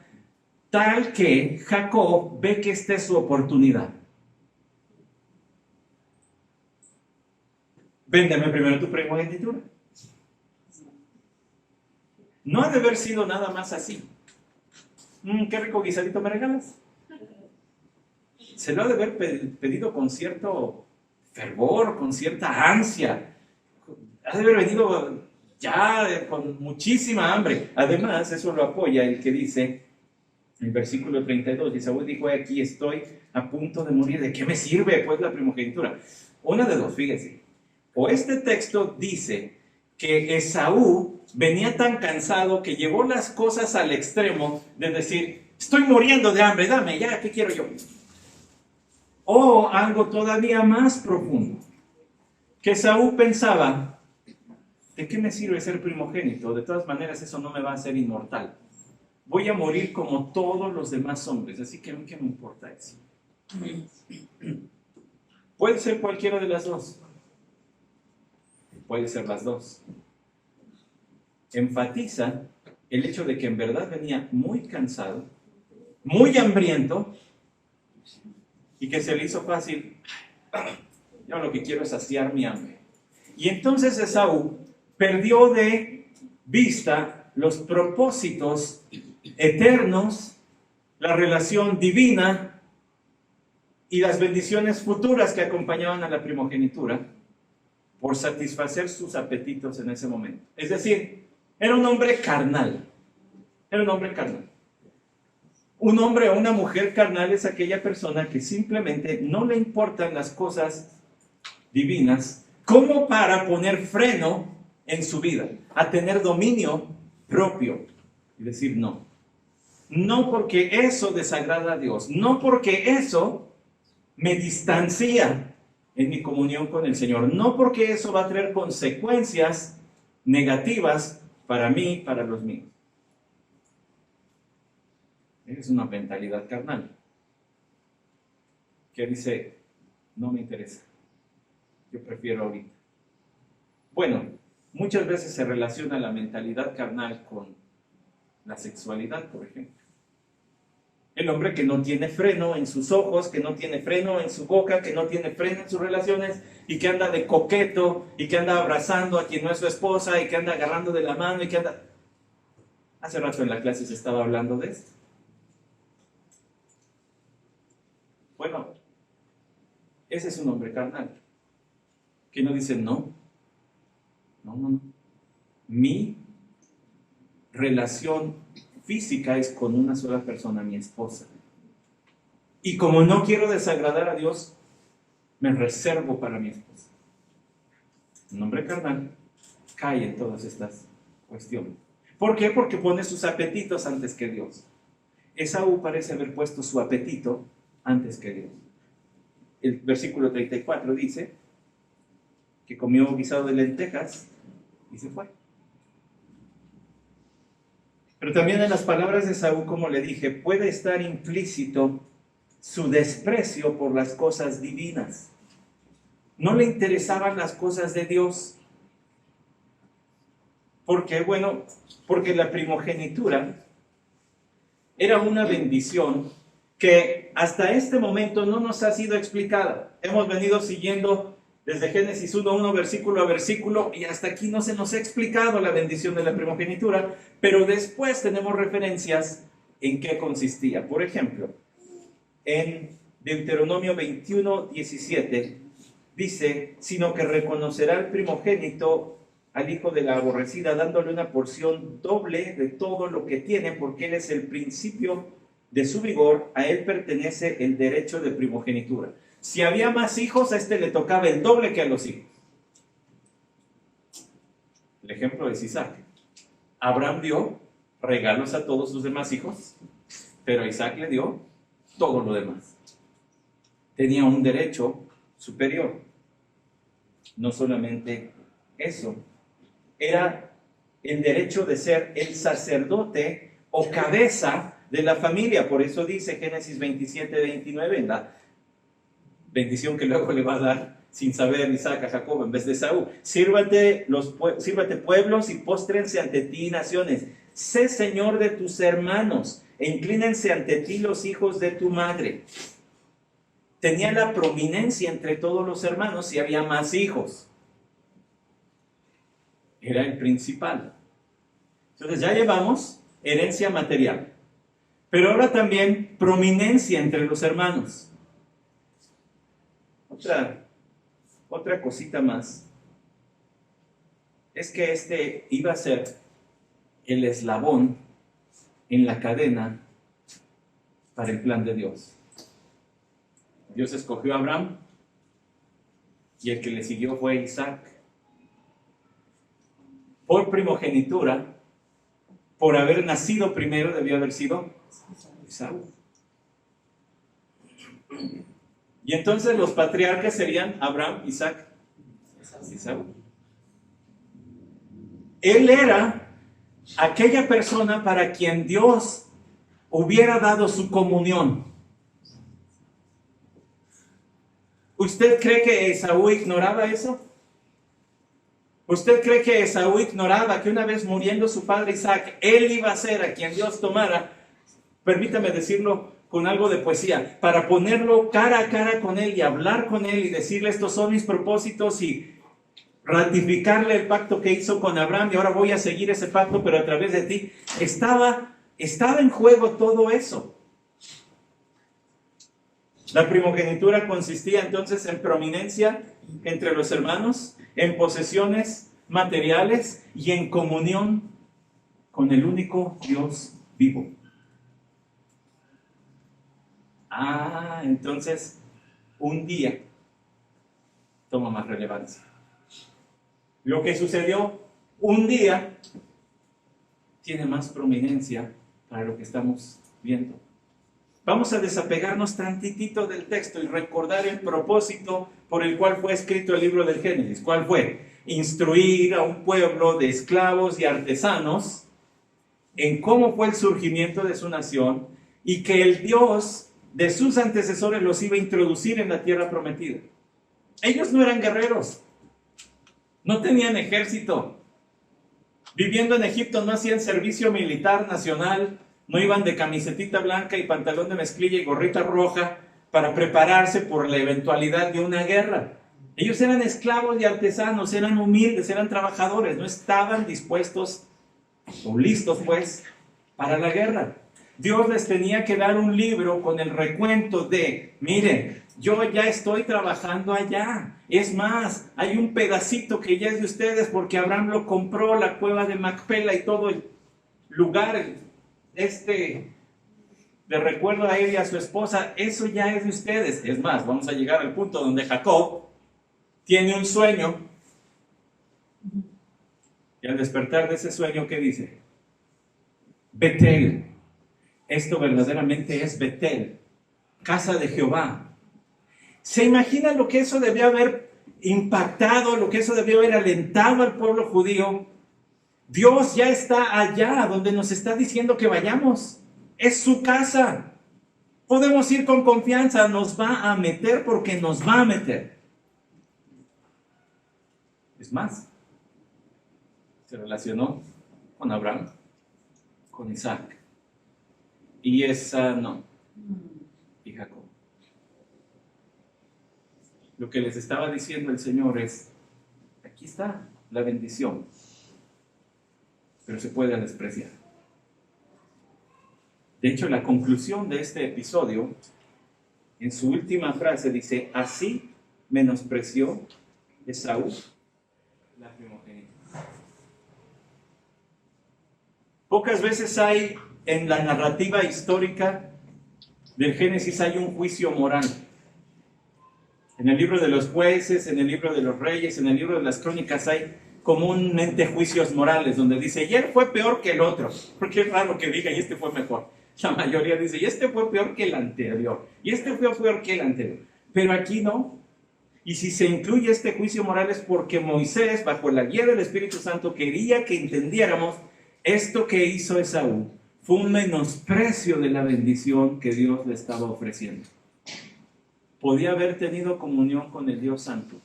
tal que Jacob ve que esta es su oportunidad. Véndeme primero tu primogenitura. No ha de haber sido nada más así. ¿Qué rico guisadito me regalas? Se lo ha de haber pedido con cierto fervor, con cierta ansia. Ha de haber venido ya con muchísima hambre. Además, eso lo apoya el que dice, en el versículo 32, y Saúl dijo, aquí estoy a punto de morir. ¿De qué me sirve pues la primogenitura? Una de dos, fíjese. O este texto dice que Esaú venía tan cansado que llevó las cosas al extremo de decir, estoy muriendo de hambre, dame ya, ¿qué quiero yo? O algo todavía más profundo, que Esaú pensaba, ¿de qué me sirve ser primogénito? De todas maneras eso no me va a hacer inmortal. Voy a morir como todos los demás hombres, así que ¿qué me importa eso? Puede ser cualquiera de las dos. Puede ser las dos. Enfatiza el hecho de que en verdad venía muy cansado, muy hambriento, y que se le hizo fácil, yo lo que quiero es saciar mi hambre. Y entonces Esaú perdió de vista los propósitos eternos, la relación divina y las bendiciones futuras que acompañaban a la primogenitura por satisfacer sus apetitos en ese momento. Es decir, era un hombre carnal. Era un hombre carnal. Un hombre o una mujer carnal es aquella persona que simplemente no le importan las cosas divinas como para poner freno en su vida, a tener dominio propio y decir no. No porque eso desagrada a Dios, no porque eso me distancia en mi comunión con el Señor, no porque eso va a traer consecuencias negativas para mí, para los míos. Es una mentalidad carnal que dice, no me interesa, yo prefiero ahorita. Bueno, muchas veces se relaciona la mentalidad carnal con la sexualidad, por ejemplo. El hombre que no tiene freno en sus ojos, que no tiene freno en su boca, que no tiene freno en sus relaciones y que anda de coqueto y que anda abrazando a quien no es su esposa y que anda agarrando de la mano y que anda... Hace rato en la clase se estaba hablando de esto. Bueno, ese es un hombre carnal que no dice no. Mi relación física es con una sola persona, mi esposa. Y como no quiero desagradar a Dios, me reservo para mi esposa. Un hombre carnal cae en todas estas cuestiones. ¿Por qué? Porque pone sus apetitos antes que Dios. Esaú parece haber puesto su apetito antes que Dios. El versículo 34 dice que comió guisado de lentejas y se fue. Pero también en las palabras de Esaú, como le dije, puede estar implícito su desprecio por las cosas divinas. no le interesaban las cosas de Dios. ¿Por qué? Bueno, porque la primogenitura era una bendición que hasta este momento no nos ha sido explicada. Hemos venido siguiendo desde Génesis 1:1, versículo a versículo, y hasta aquí no se nos ha explicado la bendición de la primogenitura, pero después tenemos referencias en qué consistía. Por ejemplo, en Deuteronomio 21:17 dice: sino que reconocerá el primogénito al hijo de la aborrecida, dándole una porción doble de todo lo que tiene, porque él es el principio de su vigor, a él pertenece el derecho de primogenitura. Si había más hijos, a este le tocaba el doble que a los hijos. El ejemplo es Isaac. Abraham dio regalos a todos sus demás hijos, pero a Isaac le dio todo lo demás. Tenía un derecho superior. No solamente eso, era el derecho de ser el sacerdote o cabeza de la familia. Por eso dice Génesis 27:29, en la bendición que luego le va a dar sin saber Isaac a Jacob en vez de Esaú: sírvate pueblos y póstrense ante ti naciones. Sé señor de tus hermanos e inclínense ante ti los hijos de tu madre. Tenía la prominencia entre todos los hermanos y había más hijos. Era el principal. Entonces ya llevamos herencia material, pero ahora también prominencia entre los hermanos. Otra cosita más es que este iba a ser el eslabón en la cadena para el plan de Dios. Dios escogió a Abraham y el que le siguió fue Isaac. Por primogenitura, por haber nacido primero, debió haber sido Esaú. Y entonces los patriarcas serían Abraham, Isaac, Esaú. Él era aquella persona para quien Dios hubiera dado su comunión. ¿Usted cree que Esaú ignoraba eso? ¿Usted cree que Esaú ignoraba que una vez muriendo su padre Isaac, él iba a ser a quien Dios tomara, permítame decirlo con algo de poesía, para ponerlo cara a cara con él y hablar con él y decirle: estos son mis propósitos, y ratificarle el pacto que hizo con Abraham, y ahora voy a seguir ese pacto, pero a través de ti? Estaba en juego todo eso. La primogenitura consistía entonces en prominencia entre los hermanos, en posesiones materiales y en comunión con el único Dios vivo. Entonces un día toma más relevancia. Lo que sucedió un día tiene más prominencia para lo que estamos viendo. Vamos a desapegarnos tantitito del texto y recordar el propósito por el cual fue escrito el libro del Génesis. ¿Cuál fue? Instruir a un pueblo de esclavos y artesanos en cómo fue el surgimiento de su nación y que el Dios de sus antecesores los iba a introducir en la tierra prometida. Ellos no eran guerreros, no tenían ejército. Viviendo en Egipto no hacían servicio militar nacional, no iban de camisetita blanca y pantalón de mezclilla y gorrita roja para prepararse por la eventualidad de una guerra. Ellos eran esclavos y artesanos, eran humildes, eran trabajadores, no estaban dispuestos o listos pues para la guerra. Dios les tenía que dar un libro con el recuento de: miren, yo ya estoy trabajando allá. Es más, hay un pedacito que ya es de ustedes porque Abraham lo compró, la cueva de Macpela y todo el lugar de recuerdo a él y a su esposa, eso ya es de ustedes. Es más, vamos a llegar al punto donde Jacob tiene un sueño y al despertar de ese sueño, ¿qué dice? Betel. Esto verdaderamente es Betel, casa de Jehová. ¿Se imagina lo que eso debió haber impactado, lo que eso debió haber alentado al pueblo judío? Dios ya está allá donde nos está diciendo que vayamos. Es su casa. Podemos ir con confianza, nos va a meter porque nos va a meter. Es más, se relacionó con Abraham, con Isaac, y esa no, y Jacob. Lo que les estaba diciendo el Señor es, aquí está la bendición, pero se puede despreciar. De hecho, la conclusión de este episodio, en su última frase, dice, así menospreció Esaú la primogénita. Pocas veces hay en la narrativa histórica del Génesis hay un juicio moral. En el libro de los jueces, en el libro de los reyes, en el libro de las crónicas hay comúnmente juicios morales donde dice, y él fue peor que el otro. Porque es raro que diga, y este fue mejor. La mayoría dice, y este fue peor que el anterior. Y este fue peor que el anterior. Pero aquí no. Y si se incluye este juicio moral es porque Moisés, bajo la guía del Espíritu Santo, quería que entendiéramos esto que hizo Esaú. Fue un menosprecio de la bendición que Dios le estaba ofreciendo. Podía haber tenido comunión con el Dios Santo.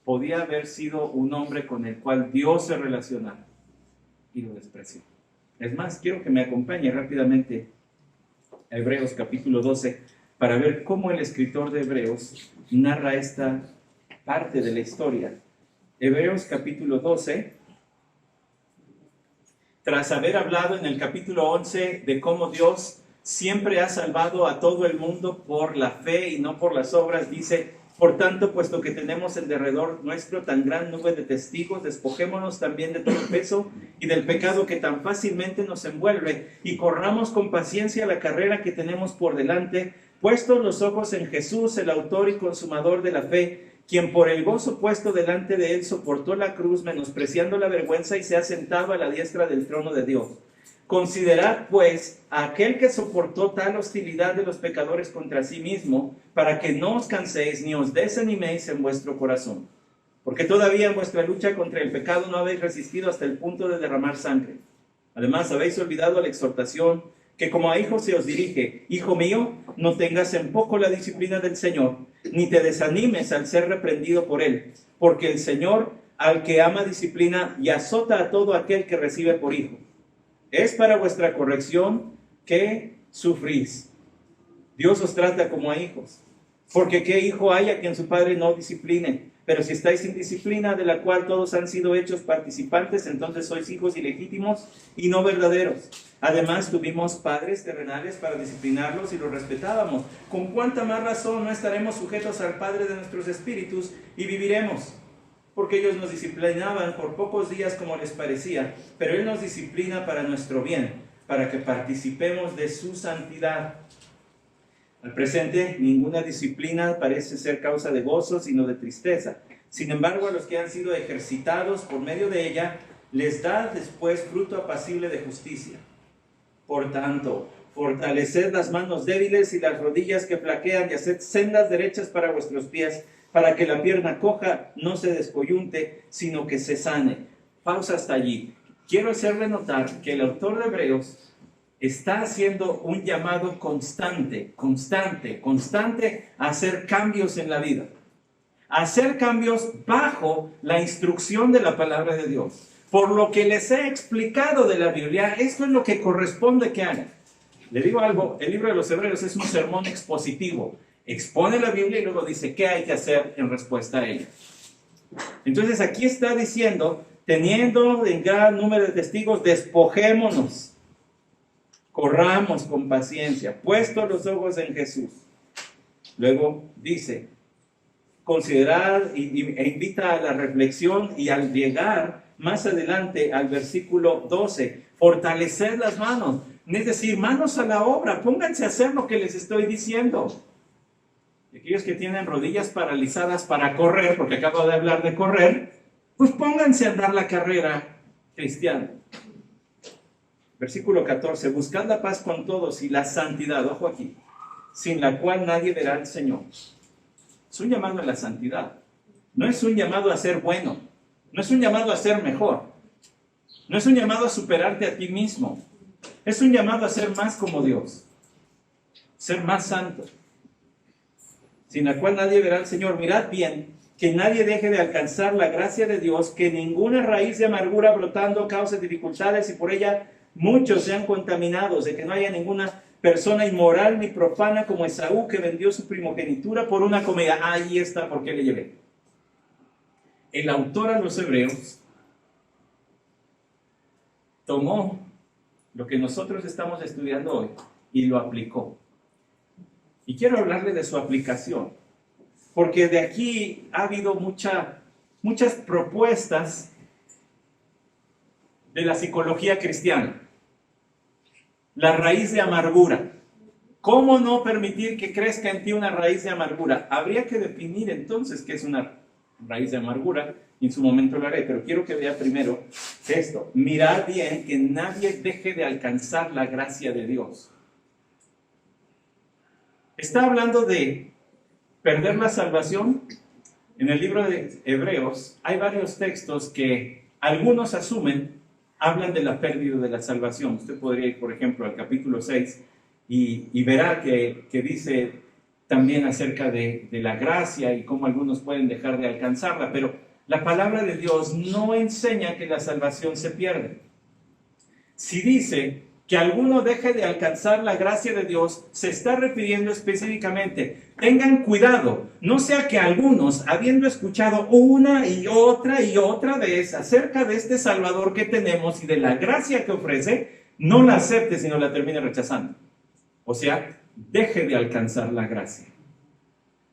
Podía haber sido un hombre con el cual Dios se relacionaba. Y lo despreció. Es más, quiero que me acompañe rápidamente a Hebreos capítulo 12 para ver cómo el escritor de Hebreos narra esta parte de la historia. Hebreos capítulo 12, tras haber hablado en el capítulo 11 de cómo Dios siempre ha salvado a todo el mundo por la fe y no por las obras, dice, por tanto, puesto que tenemos en derredor nuestro tan gran nube de testigos, despojémonos también de todo el peso y del pecado que tan fácilmente nos envuelve y corramos con paciencia la carrera que tenemos por delante, puestos los ojos en Jesús, el autor y consumador de la fe, quien por el gozo puesto delante de él soportó la cruz, menospreciando la vergüenza y se ha sentado a la diestra del trono de Dios. Considerad, pues, a aquel que soportó tal hostilidad de los pecadores contra sí mismo, para que no os canséis ni os desaniméis en vuestro corazón. Porque todavía en vuestra lucha contra el pecado no habéis resistido hasta el punto de derramar sangre. Además, habéis olvidado la exhortación que como a hijos se os dirige. Hijo mío, no tengas en poco la disciplina del Señor, ni te desanimes al ser reprendido por él. Porque el Señor, al que ama, disciplina y azota a todo aquel que recibe por hijo. Es para vuestra corrección que sufrís. Dios os trata como a hijos. Porque ¿qué hijo hay a quien su padre no discipline? Pero si estáis sin disciplina, de la cual todos han sido hechos participantes, entonces sois hijos ilegítimos y no verdaderos. Además, tuvimos padres terrenales para disciplinarlos y los respetábamos. ¿Con cuánta más razón no estaremos sujetos al Padre de nuestros espíritus y viviremos? Porque ellos nos disciplinaban por pocos días como les parecía, pero Él nos disciplina para nuestro bien, para que participemos de su santidad. Al presente, ninguna disciplina parece ser causa de gozo, sino de tristeza. Sin embargo, a los que han sido ejercitados por medio de ella, les da después fruto apacible de justicia. Por tanto, fortaleced las manos débiles y las rodillas que flaquean y haced sendas derechas para vuestros pies, para que la pierna coja no se descoyunte, sino que se sane. Pausa hasta allí. Quiero hacerle notar que el autor de Hebreos está haciendo un llamado constante a hacer cambios en la vida. A hacer cambios bajo la instrucción de la palabra de Dios. Por lo que les he explicado de la Biblia, esto es lo que corresponde que hagan. Le digo algo, el libro de los Hebreos es un sermón expositivo. Expone la Biblia y luego dice qué hay que hacer en respuesta a ella. Entonces aquí está diciendo, teniendo en gran número de testigos, despojémonos, corramos con paciencia, puestos los ojos en Jesús. Luego dice, considerar e invita a la reflexión, y al llegar más adelante al versículo 12, fortalecer las manos, es decir, manos a la obra, pónganse a hacer lo que les estoy diciendo. Aquellos que tienen rodillas paralizadas para correr, porque acabo de hablar de correr, pues pónganse a andar la carrera cristiana. Versículo 14, buscad la paz con todos y la santidad, ojo aquí, sin la cual nadie verá al Señor. Es un llamado a la santidad, no es un llamado a ser bueno, no es un llamado a ser mejor, no es un llamado a superarte a ti mismo, es un llamado a ser más como Dios, ser más santo, sin la cual nadie verá al Señor. Mirad bien que nadie deje de alcanzar la gracia de Dios, que ninguna raíz de amargura brotando cause dificultades y por ella muchos sean contaminados, de que no haya ninguna persona inmoral ni profana como Esaú, que vendió su primogenitura por una comida. Ahí está, ¿por qué le llevé? El autor a los Hebreos tomó lo que nosotros estamos estudiando hoy y lo aplicó. Y quiero hablarle de su aplicación, porque de aquí ha habido muchas propuestas de la psicología cristiana. La raíz de amargura. ¿Cómo no permitir que crezca en ti una raíz de amargura? Habría que definir entonces qué es una raíz de amargura, y en su momento lo haré, pero quiero que vea primero esto. Mirad bien que nadie deje de alcanzar la gracia de Dios. Está hablando de perder la salvación. En el libro de Hebreos hay varios textos que algunos asumen, hablan de la pérdida de la salvación. Usted podría ir, por ejemplo, al capítulo 6 y verá que dice también acerca de la gracia y cómo algunos pueden dejar de alcanzarla, pero la palabra de Dios no enseña que la salvación se pierde. Si dice que alguno deje de alcanzar la gracia de Dios, se está refiriendo específicamente, tengan cuidado, no sea que algunos, habiendo escuchado una y otra vez acerca de este Salvador que tenemos y de la gracia que ofrece, no la acepte, sino la termine rechazando. O sea, deje de alcanzar la gracia,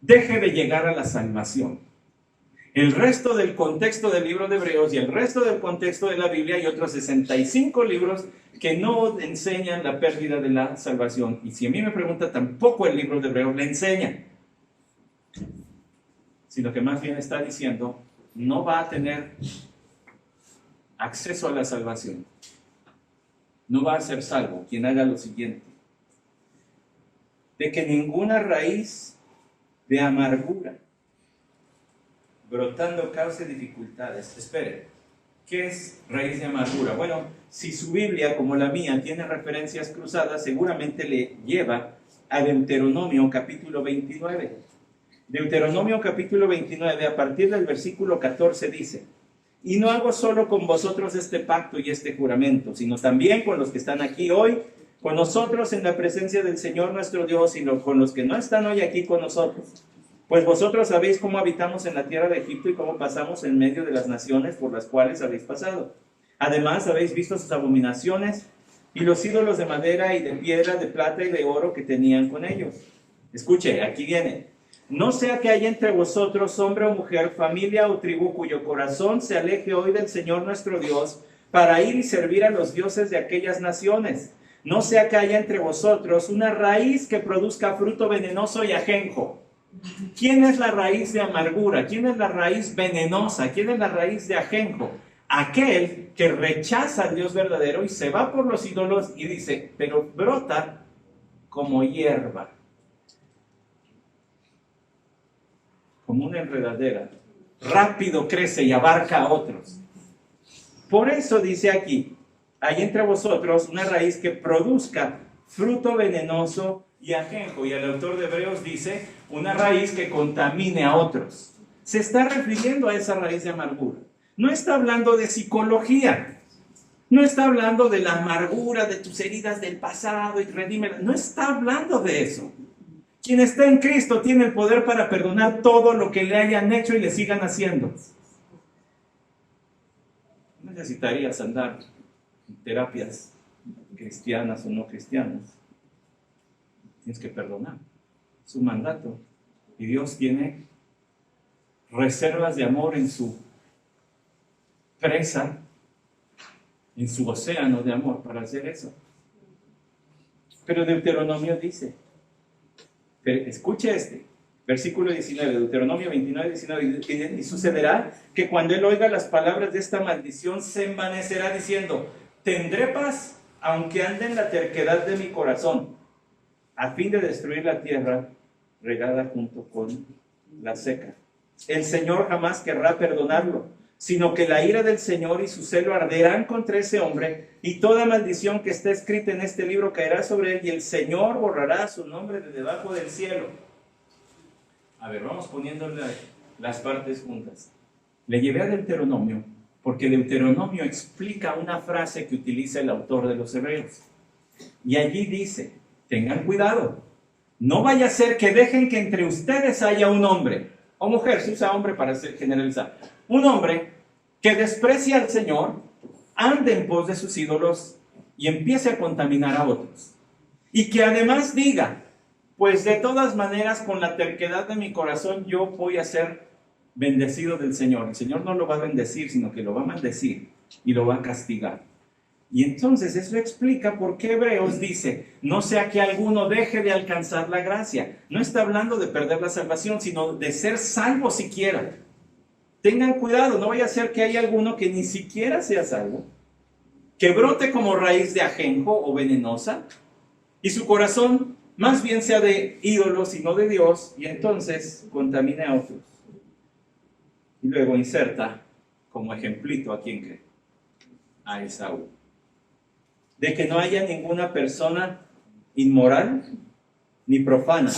deje de llegar a la salvación. El resto del contexto del libro de Hebreos y el resto del contexto de la Biblia y otros 65 libros que no enseñan la pérdida de la salvación. Y si a mí me pregunta, tampoco el libro de Hebreos le enseña. Sino que más bien está diciendo, no va a tener acceso a la salvación. No va a ser salvo quien haga lo siguiente. De que ninguna raíz de amargura brotando cause dificultades. Espere, ¿qué es raíz de amargura? Bueno, si su Biblia, como la mía, tiene referencias cruzadas, seguramente le lleva a Deuteronomio capítulo 29. Deuteronomio capítulo 29, a partir del versículo 14 dice, y no hago solo con vosotros este pacto y este juramento, sino también con los que están aquí hoy, con nosotros en la presencia del Señor nuestro Dios, y con los que no están hoy aquí con nosotros. Pues vosotros sabéis cómo habitamos en la tierra de Egipto y cómo pasamos en medio de las naciones por las cuales habéis pasado. Además habéis visto sus abominaciones y los ídolos de madera y de piedra, de plata y de oro que tenían con ellos. Escuche, aquí viene. No sea que haya entre vosotros hombre o mujer, familia o tribu cuyo corazón se aleje hoy del Señor nuestro Dios para ir y servir a los dioses de aquellas naciones. No sea que haya entre vosotros una raíz que produzca fruto venenoso y ajenjo. ¿Quién es la raíz de amargura? ¿Quién es la raíz venenosa? ¿Quién es la raíz de ajenjo? Aquel que rechaza al Dios verdadero y se va por los ídolos y dice, pero brota como hierba, como una enredadera, rápido crece y abarca a otros. Por eso dice aquí, hay entre vosotros una raíz que produzca fruto venenoso y ajenjo. Y el autor de Hebreos dice, una raíz que contamine a otros. Se está refiriendo a esa raíz de amargura. No está hablando de psicología. No está hablando de la amargura de tus heridas del pasado y redímela. No está hablando de eso. Quien está en Cristo tiene el poder para perdonar todo lo que le hayan hecho y le sigan haciendo. No necesitarías andar en terapias cristianas o no cristianas. Tienes que perdonar. Es un mandato. Y Dios tiene reservas de amor en su presa, en su océano de amor para hacer eso. Pero Deuteronomio dice, escuche este, versículo 19, Deuteronomio 29, 19, y sucederá que cuando él oiga las palabras de esta maldición se envanecerá diciendo, tendré paz aunque ande en la terquedad de mi corazón, a fin de destruir la tierra regada junto con la seca. El Señor jamás querrá perdonarlo, sino que la ira del Señor y su celo arderán contra ese hombre, y toda maldición que está escrita en este libro caerá sobre él, y el Señor borrará su nombre de debajo del cielo. A ver, vamos poniéndole las partes juntas. Le llevé a Deuteronomio porque Deuteronomio explica una frase que utiliza el autor de los Hebreos. Y allí dice, tengan cuidado, no vaya a ser que dejen que entre ustedes haya un hombre, o mujer, se usa hombre para generalizar, un hombre que desprecia al Señor, ande en pos de sus ídolos y empiece a contaminar a otros. Y que además diga, pues de todas maneras con la terquedad de mi corazón yo voy a ser bendecido del Señor. El Señor no lo va a bendecir, sino que lo va a maldecir y lo va a castigar. Y entonces eso explica por qué Hebreos dice, no sea que alguno deje de alcanzar la gracia. No está hablando de perder la salvación, sino de ser salvo siquiera. Tengan cuidado, no vaya a ser que haya alguno que ni siquiera sea salvo, que brote como raíz de ajenjo o venenosa, y su corazón más bien sea de ídolos y no de Dios, y entonces contamine a otros. Y luego inserta como ejemplito a quién cree, a Esaú. De que no haya ninguna persona inmoral ni profana,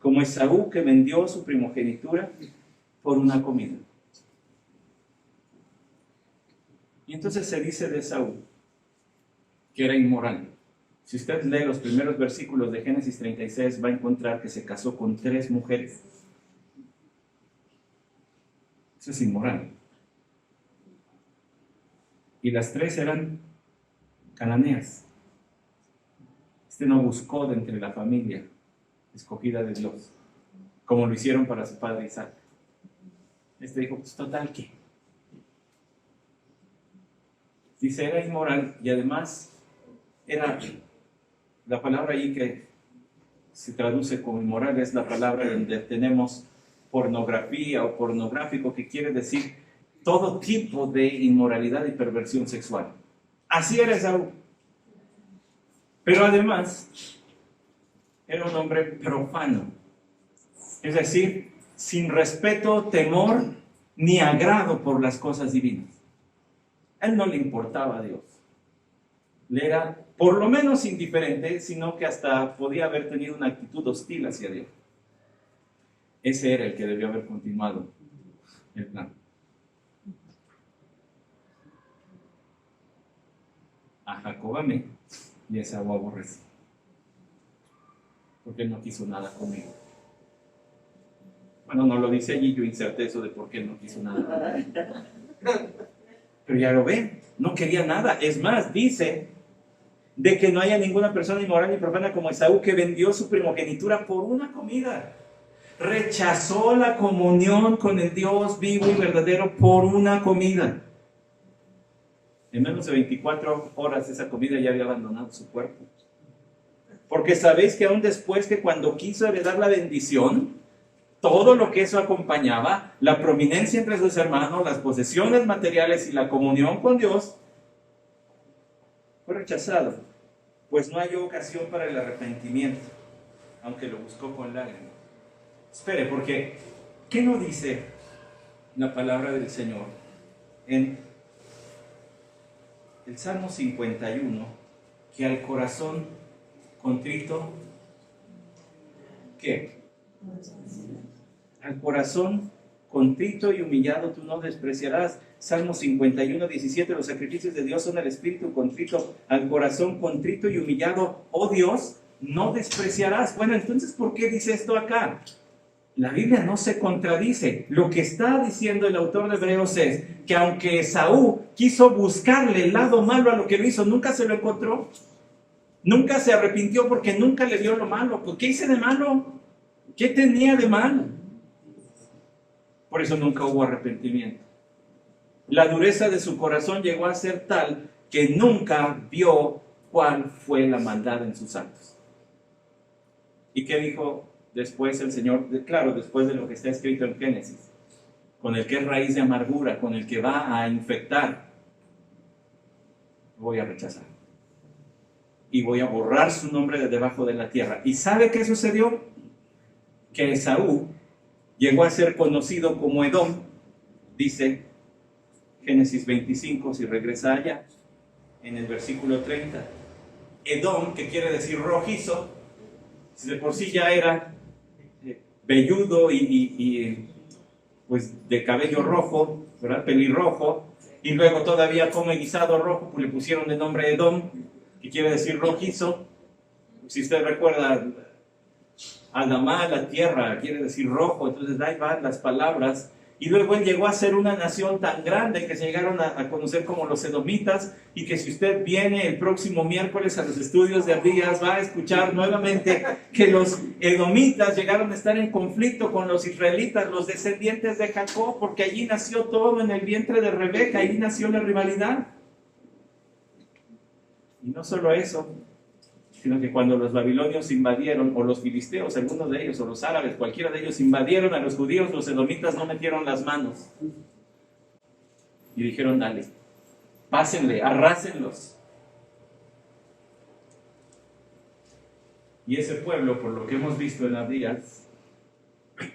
como Esaú, que vendió su primogenitura por una comida. Y entonces se dice de Esaú que era inmoral. Si usted lee los primeros versículos de Génesis 36, va a encontrar que se casó con 3 mujeres. Eso es inmoral. Y las 3 eran cananeas. Este no buscó de entre la familia escogida de Dios, como lo hicieron para su padre Isaac. Este dijo, pues total, ¿qué? Dice, era inmoral y además era, la palabra ahí que se traduce como inmoral es la palabra donde tenemos pornografía o pornográfico, que quiere decir todo tipo de inmoralidad y perversión sexual. Así era Esaú. Pero además, era un hombre profano. Es decir, sin respeto, temor, ni agrado por las cosas divinas. A él no le importaba a Dios. Le era por lo menos indiferente, sino que hasta podía haber tenido una actitud hostil hacia Dios. Ese era el que debió haber continuado el plan. A Jacob amé y a Esaú aborrecí, porque él no quiso nada conmigo. Bueno, no lo dice allí, yo inserté eso de por qué él no quiso nada conmigo. Pero ya lo ven, no quería nada. Es más, dice de que no haya ninguna persona inmoral ni profana como Esaú, que vendió su primogenitura por una comida. Rechazó la comunión con el Dios vivo y verdadero por una comida. En menos de 24 horas esa comida ya había abandonado su cuerpo. Porque sabéis que aún después, que cuando quiso heredar la bendición, todo lo que eso acompañaba, la prominencia entre sus hermanos, las posesiones materiales y la comunión con Dios, fue rechazado, pues no halló ocasión para el arrepentimiento, aunque lo buscó con lágrimas. Espere, porque ¿qué no dice la palabra del Señor en el Salmo 51? Que al corazón contrito, ¿qué? Al corazón contrito y humillado tú no despreciarás. Salmo 51, 17, los sacrificios de Dios son el espíritu contrito. Al corazón contrito y humillado, oh Dios, no despreciarás. Bueno, entonces, ¿por qué dice esto acá? La Biblia no se contradice. Lo que está diciendo el autor de Hebreos es que aunque Esaú quiso buscarle el lado malo a lo que lo hizo, nunca se lo encontró. Nunca se arrepintió porque nunca le vio lo malo. ¿Por qué hice de malo? ¿Qué tenía de malo? Por eso nunca hubo arrepentimiento. La dureza de su corazón llegó a ser tal que nunca vio cuál fue la maldad en sus actos. ¿Y qué dijo después el Señor? Claro, después de lo que está escrito en Génesis, con el que es raíz de amargura, con el que va a infectar, voy a rechazar. Y voy a borrar su nombre de debajo de la tierra. ¿Y sabe qué sucedió? Que Esaú llegó a ser conocido como Edom, dice Génesis 25, si regresa allá, en el versículo 30. Edom, que quiere decir rojizo, si de por sí ya era velludo y pues de cabello rojo, ¿verdad? Pelirrojo, y luego todavía come guisado rojo, pues le pusieron el nombre Edom, que quiere decir rojizo. Si usted recuerda, Adamá, la tierra, quiere decir rojo, entonces ahí van las palabras. Y luego él llegó a ser una nación tan grande que se llegaron a conocer como los edomitas, y que si usted viene el próximo miércoles a los estudios de Abdías va a escuchar nuevamente que los edomitas llegaron a estar en conflicto con los israelitas, los descendientes de Jacob, porque allí nació todo en el vientre de Rebeca, allí nació la rivalidad. Y no solo eso, sino que cuando los babilonios invadieron, o los filisteos, algunos de ellos, o los árabes, cualquiera de ellos invadieron a los judíos, los edomitas no metieron las manos. Y dijeron, dale, pásenle, arrásenlos. Y ese pueblo, por lo que hemos visto en Abdías,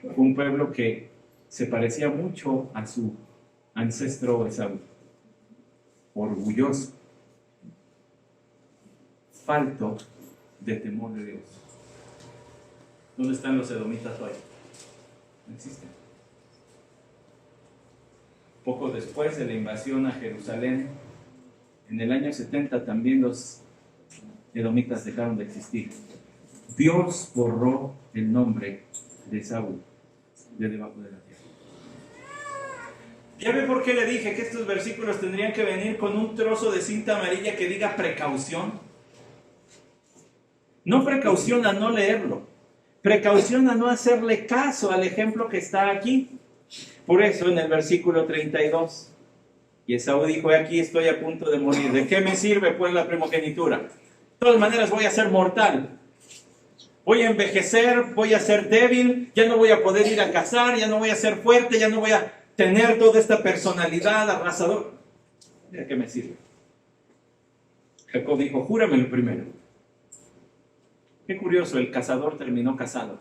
fue un pueblo que se parecía mucho a su ancestro Esaú. Orgulloso, falto de temor de Dios. ¿Dónde están los edomitas hoy? No existen. Poco después de la invasión a Jerusalén, en el año 70 también los edomitas dejaron de existir. Dios borró el nombre de Esaú de debajo de la tierra. ¿Ya ve por qué le dije que estos versículos tendrían que venir con un trozo de cinta amarilla que diga precaución? No precaución a no leerlo, precaución a no hacerle caso al ejemplo que está aquí. Por eso en el versículo 32, y Esaú dijo, aquí estoy a punto de morir, ¿de qué me sirve pues la primogenitura? De todas maneras voy a ser mortal, voy a envejecer, voy a ser débil, ya no voy a poder ir a cazar, ya no voy a ser fuerte, ya no voy a tener toda esta personalidad arrasadora. ¿De qué me sirve? Jacob dijo, júramelo primero. Qué curioso, el cazador terminó casado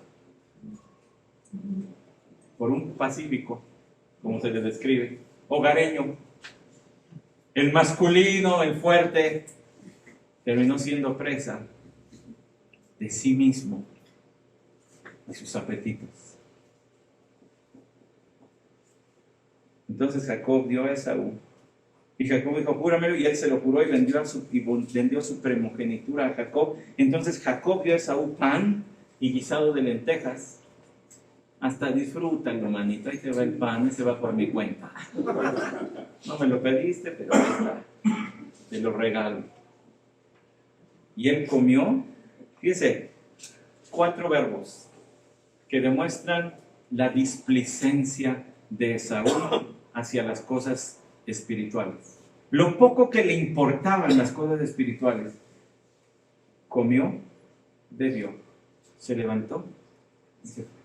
por un pacífico, como se le describe, hogareño. El masculino, el fuerte, terminó siendo presa de sí mismo y sus apetitos. Entonces Jacob dio a Esaú, y Jacob dijo, júramelo, y él se lo juró y vendió su primogenitura a Jacob. Entonces Jacob dio a Esaú pan y guisado de lentejas. Hasta disfrútalo, manito, ahí te va el pan, ese va por mi cuenta. No me lo pediste, pero ahí está, te lo regalo. Y él comió, fíjese, 4 verbos que demuestran la displicencia de Esaú hacia las cosas espirituales. Lo poco que le importaban las cosas espirituales. Comió, bebió, se levantó y se fue.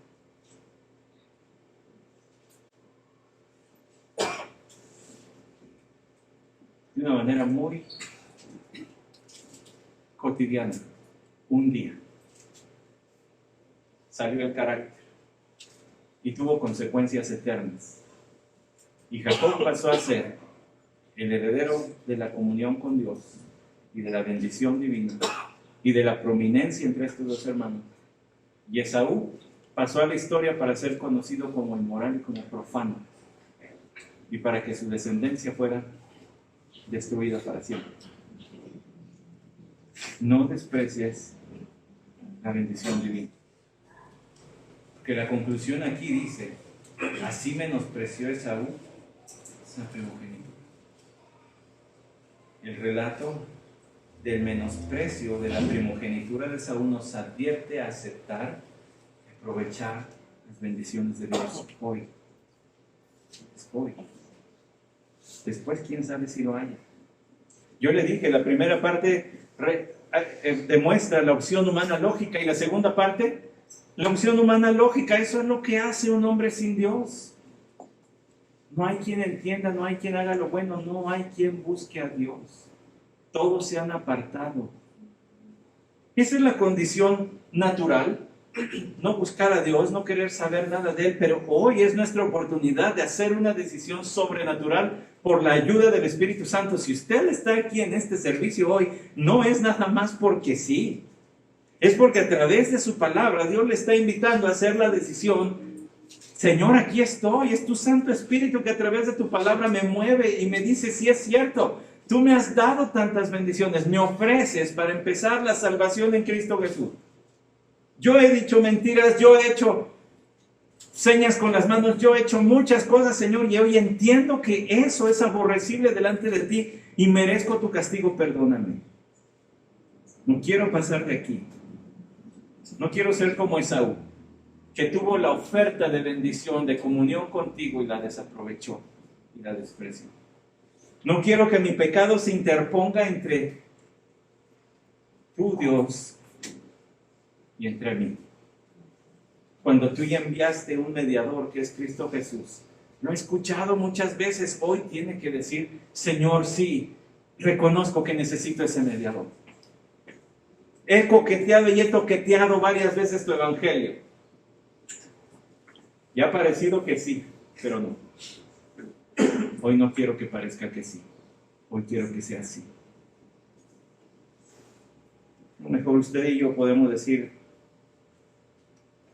De una manera muy cotidiana, un día salió el carácter y tuvo consecuencias eternas. Y Jacob pasó a ser el heredero de la comunión con Dios y de la bendición divina y de la prominencia entre estos dos hermanos. Y Esaú pasó a la historia para ser conocido como inmoral y como profano, y para que su descendencia fuera destruida para siempre. No desprecies la bendición divina. Que la conclusión aquí dice, así menospreció Esaú esa primogenitura. El relato del menosprecio de la primogenitura de Esaú nos advierte a aceptar y aprovechar las bendiciones de Dios hoy. Es hoy. Después, quién sabe si lo haya. Yo le dije, la primera parte demuestra la opción humana lógica, y la segunda parte, la opción humana lógica. Eso es lo que hace un hombre sin Dios. No hay quien entienda, no hay quien haga lo bueno, no hay quien busque a Dios. Todos se han apartado. Esa es la condición natural, no buscar a Dios, no querer saber nada de Él, pero hoy es nuestra oportunidad de hacer una decisión sobrenatural por la ayuda del Espíritu Santo. Si usted está aquí en este servicio hoy, no es nada más porque sí, es porque a través de su palabra Dios le está invitando a hacer la decisión Señor, aquí estoy, es tu Santo Espíritu que a través de tu palabra me mueve y me dice, sí es cierto, tú me has dado tantas bendiciones, me ofreces para empezar la salvación en Cristo Jesús. Yo he dicho mentiras, yo he hecho señas con las manos, yo he hecho muchas cosas, Señor, y hoy entiendo que eso es aborrecible delante de ti y merezco tu castigo, perdóname. No quiero pasar de aquí. No quiero ser como Esaú, que tuvo la oferta de bendición, de comunión contigo y la desaprovechó y la despreció. No quiero que mi pecado se interponga entre tú, Dios, y entre mí. Cuando tú ya enviaste un mediador que es Cristo Jesús, lo he escuchado muchas veces, hoy tiene que decir, Señor, sí, reconozco que necesito ese mediador. He coqueteado y he toqueteado varias veces tu evangelio. Y ha parecido que sí, pero no. Hoy no quiero que parezca que sí. Hoy quiero que sea así. A lo mejor usted y yo podemos decir,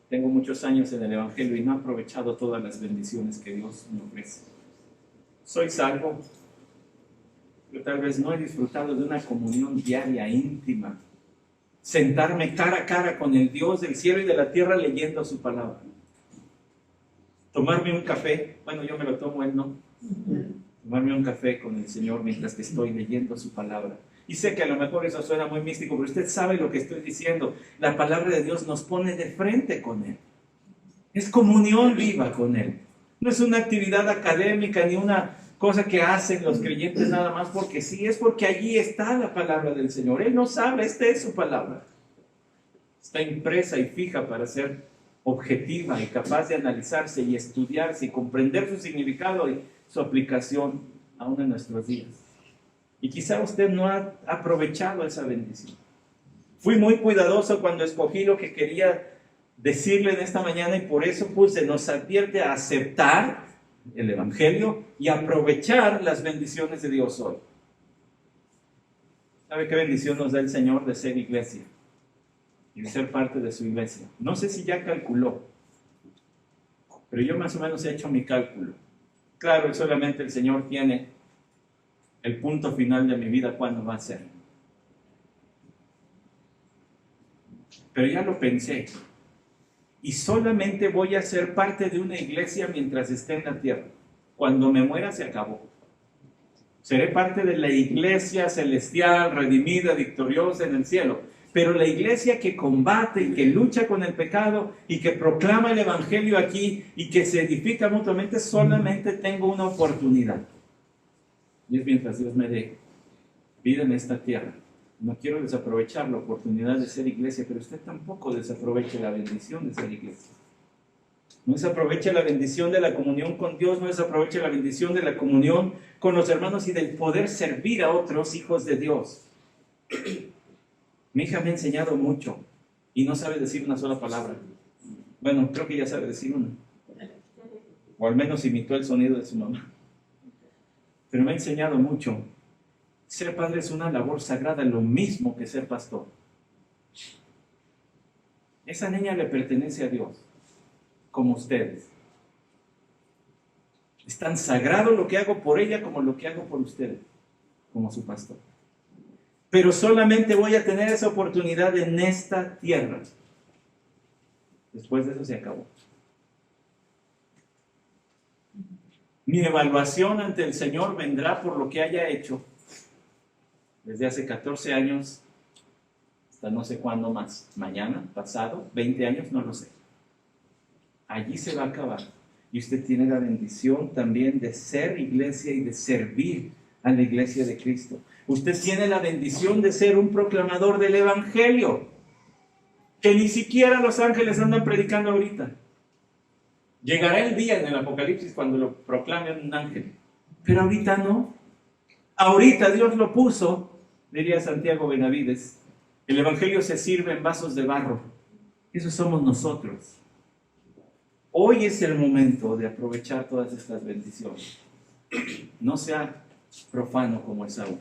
tengo muchos años en el evangelio y no he aprovechado todas las bendiciones que Dios me ofrece. Soy salvo, pero tal vez no he disfrutado de una comunión diaria, íntima. Sentarme cara a cara con el Dios del cielo y de la tierra leyendo su palabra. Tomarme un café, bueno, yo me lo tomo, él no. Tomarme un café con el Señor mientras que estoy leyendo su palabra. Y sé que a lo mejor eso suena muy místico, pero usted sabe lo que estoy diciendo. La palabra de Dios nos pone de frente con Él. Es comunión viva con Él. No es una actividad académica ni una cosa que hacen los creyentes nada más porque sí, es porque allí está la palabra del Señor. Él nos habla, esta es su palabra. Está impresa y fija para ser objetiva y capaz de analizarse y estudiarse y comprender su significado y su aplicación aún en nuestros días. Y quizá usted no ha aprovechado esa bendición. Fui muy cuidadoso cuando escogí lo que quería decirle en esta mañana y por eso nos advierte a aceptar el Evangelio y aprovechar las bendiciones de Dios hoy. ¿Sabe qué bendición nos da el Señor de ser iglesia? Y de ser parte de su iglesia. No sé si ya calculó, pero yo más o menos he hecho mi cálculo. Claro, solamente el Señor tiene el punto final de mi vida, cuándo va a ser. Pero ya lo pensé. Y solamente voy a ser parte de una iglesia mientras esté en la tierra. Cuando me muera se acabó. Seré parte de la iglesia celestial, redimida, victoriosa en el cielo. Pero la iglesia que combate y que lucha con el pecado y que proclama el evangelio aquí y que se edifica mutuamente, solamente tengo una oportunidad. Y es mientras Dios me dé vida en esta tierra. No quiero desaprovechar la oportunidad de ser iglesia, pero usted tampoco desaproveche la bendición de ser iglesia. No desaproveche la bendición de la comunión con Dios, no desaproveche la bendición de la comunión con los hermanos y del poder servir a otros hijos de Dios. Mi hija me ha enseñado mucho y no sabe decir una sola palabra. Bueno, creo que ya sabe decir una. O al menos imitó el sonido de su mamá. Pero me ha enseñado mucho. Ser padre es una labor sagrada, lo mismo que ser pastor. Esa niña le pertenece a Dios, como ustedes. Es tan sagrado lo que hago por ella como lo que hago por ustedes, como su pastor. Pero solamente voy a tener esa oportunidad en esta tierra. Después de eso se acabó. Mi evaluación ante el Señor vendrá por lo que haya hecho desde hace 14 años hasta no sé cuándo más, mañana, pasado, 20 años, no lo sé. Allí se va a acabar. Y usted tiene la bendición también de ser iglesia y de servir a la iglesia de Cristo. Usted tiene la bendición de ser un proclamador del evangelio, que ni siquiera los ángeles andan predicando ahorita. Llegará el día en el Apocalipsis cuando lo proclame un ángel, pero ahorita no. Ahorita Dios lo puso, diría Santiago Benavides, el evangelio se sirve en vasos de barro. Eso somos nosotros. Hoy es el momento de aprovechar todas estas bendiciones. No sea profano como Esaú.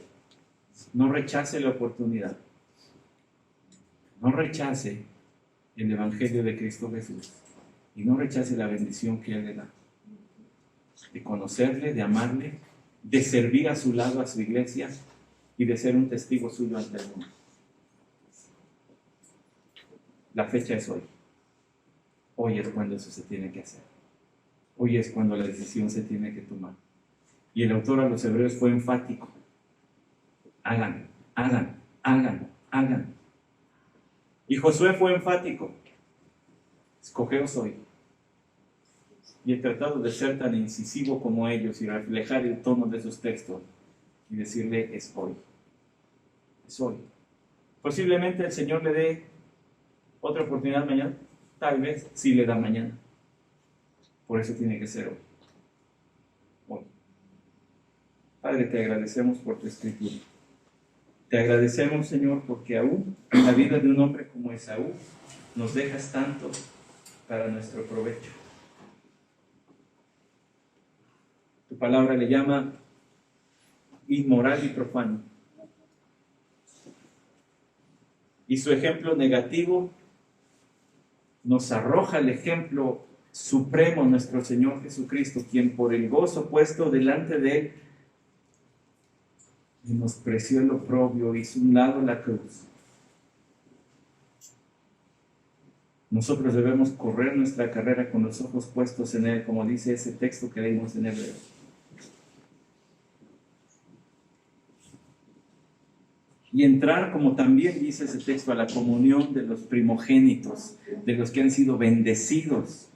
No rechace la oportunidad. No rechace el evangelio de Cristo Jesús. y no rechace la bendición que Él le da, de conocerle, de amarle, de servir a su lado a su iglesia y de ser un testigo suyo ante el mundo. La fecha es hoy. Hoy es cuando eso se tiene que hacer. Hoy es cuando la decisión se tiene que tomar. Y el autor a los Hebreos fue enfático. Hagan, hagan, hagan, hagan. Y Josué fue enfático. Escogeos hoy. Y he tratado de ser tan incisivo como ellos y reflejar el tono de sus textos y decirle, es hoy. Es hoy. Posiblemente el Señor le dé otra oportunidad mañana. Tal vez sí le da mañana. Por eso tiene que ser hoy. Hoy. Padre, te agradecemos por tu escritura. Te agradecemos, Señor, porque aún en la vida de un hombre como Esaú nos dejas tanto para nuestro provecho. Tu palabra le llama inmoral y profano. Y su ejemplo negativo nos arroja el ejemplo supremo, nuestro Señor Jesucristo, quien por el gozo puesto delante de Él menospreció el oprobio, hizo un lado la cruz. Nosotros debemos correr nuestra carrera con los ojos puestos en Él, como dice ese texto que leímos en Hebreo. Y entrar, como también dice ese texto, a la comunión de los primogénitos, de los que han sido bendecidos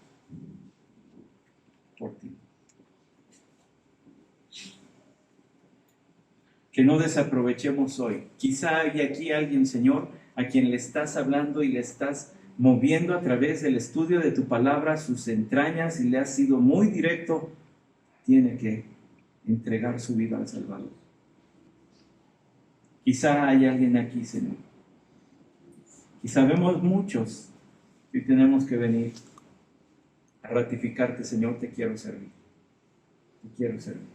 por ti. Que no desaprovechemos hoy. Quizá hay aquí alguien, Señor, a quien le estás hablando y le estás moviendo a través del estudio de tu palabra sus entrañas y le has sido muy directo, tiene que entregar su vida al Salvador. Quizá hay alguien aquí, Señor. Y sabemos muchos y tenemos que venir a ratificarte, Señor, te quiero servir. Te quiero servir.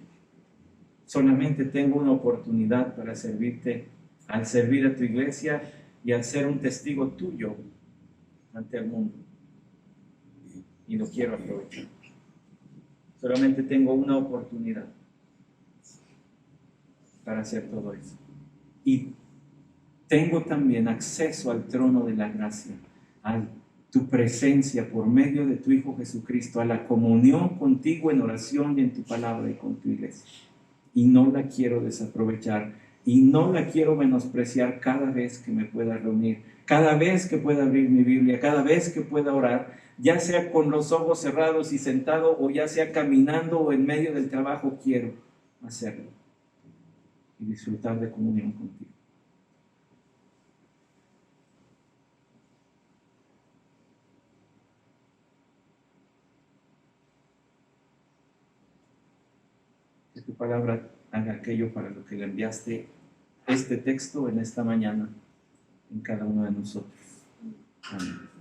Solamente tengo una oportunidad para servirte, al servir a tu iglesia y al ser un testigo tuyo ante el mundo. Y lo quiero aprovechar. Solamente tengo una oportunidad para hacer todo eso. Y tengo también acceso al trono de la gracia, a tu presencia por medio de tu Hijo Jesucristo, a la comunión contigo en oración y en tu palabra y con tu iglesia. Y no la quiero desaprovechar y no la quiero menospreciar cada vez que me pueda reunir, cada vez que pueda abrir mi Biblia, cada vez que pueda orar, ya sea con los ojos cerrados y sentado o ya sea caminando o en medio del trabajo, quiero hacerlo y disfrutar de comunión contigo. Que tu palabra haga aquello para lo que le enviaste este texto en esta mañana en cada uno de nosotros. Amén.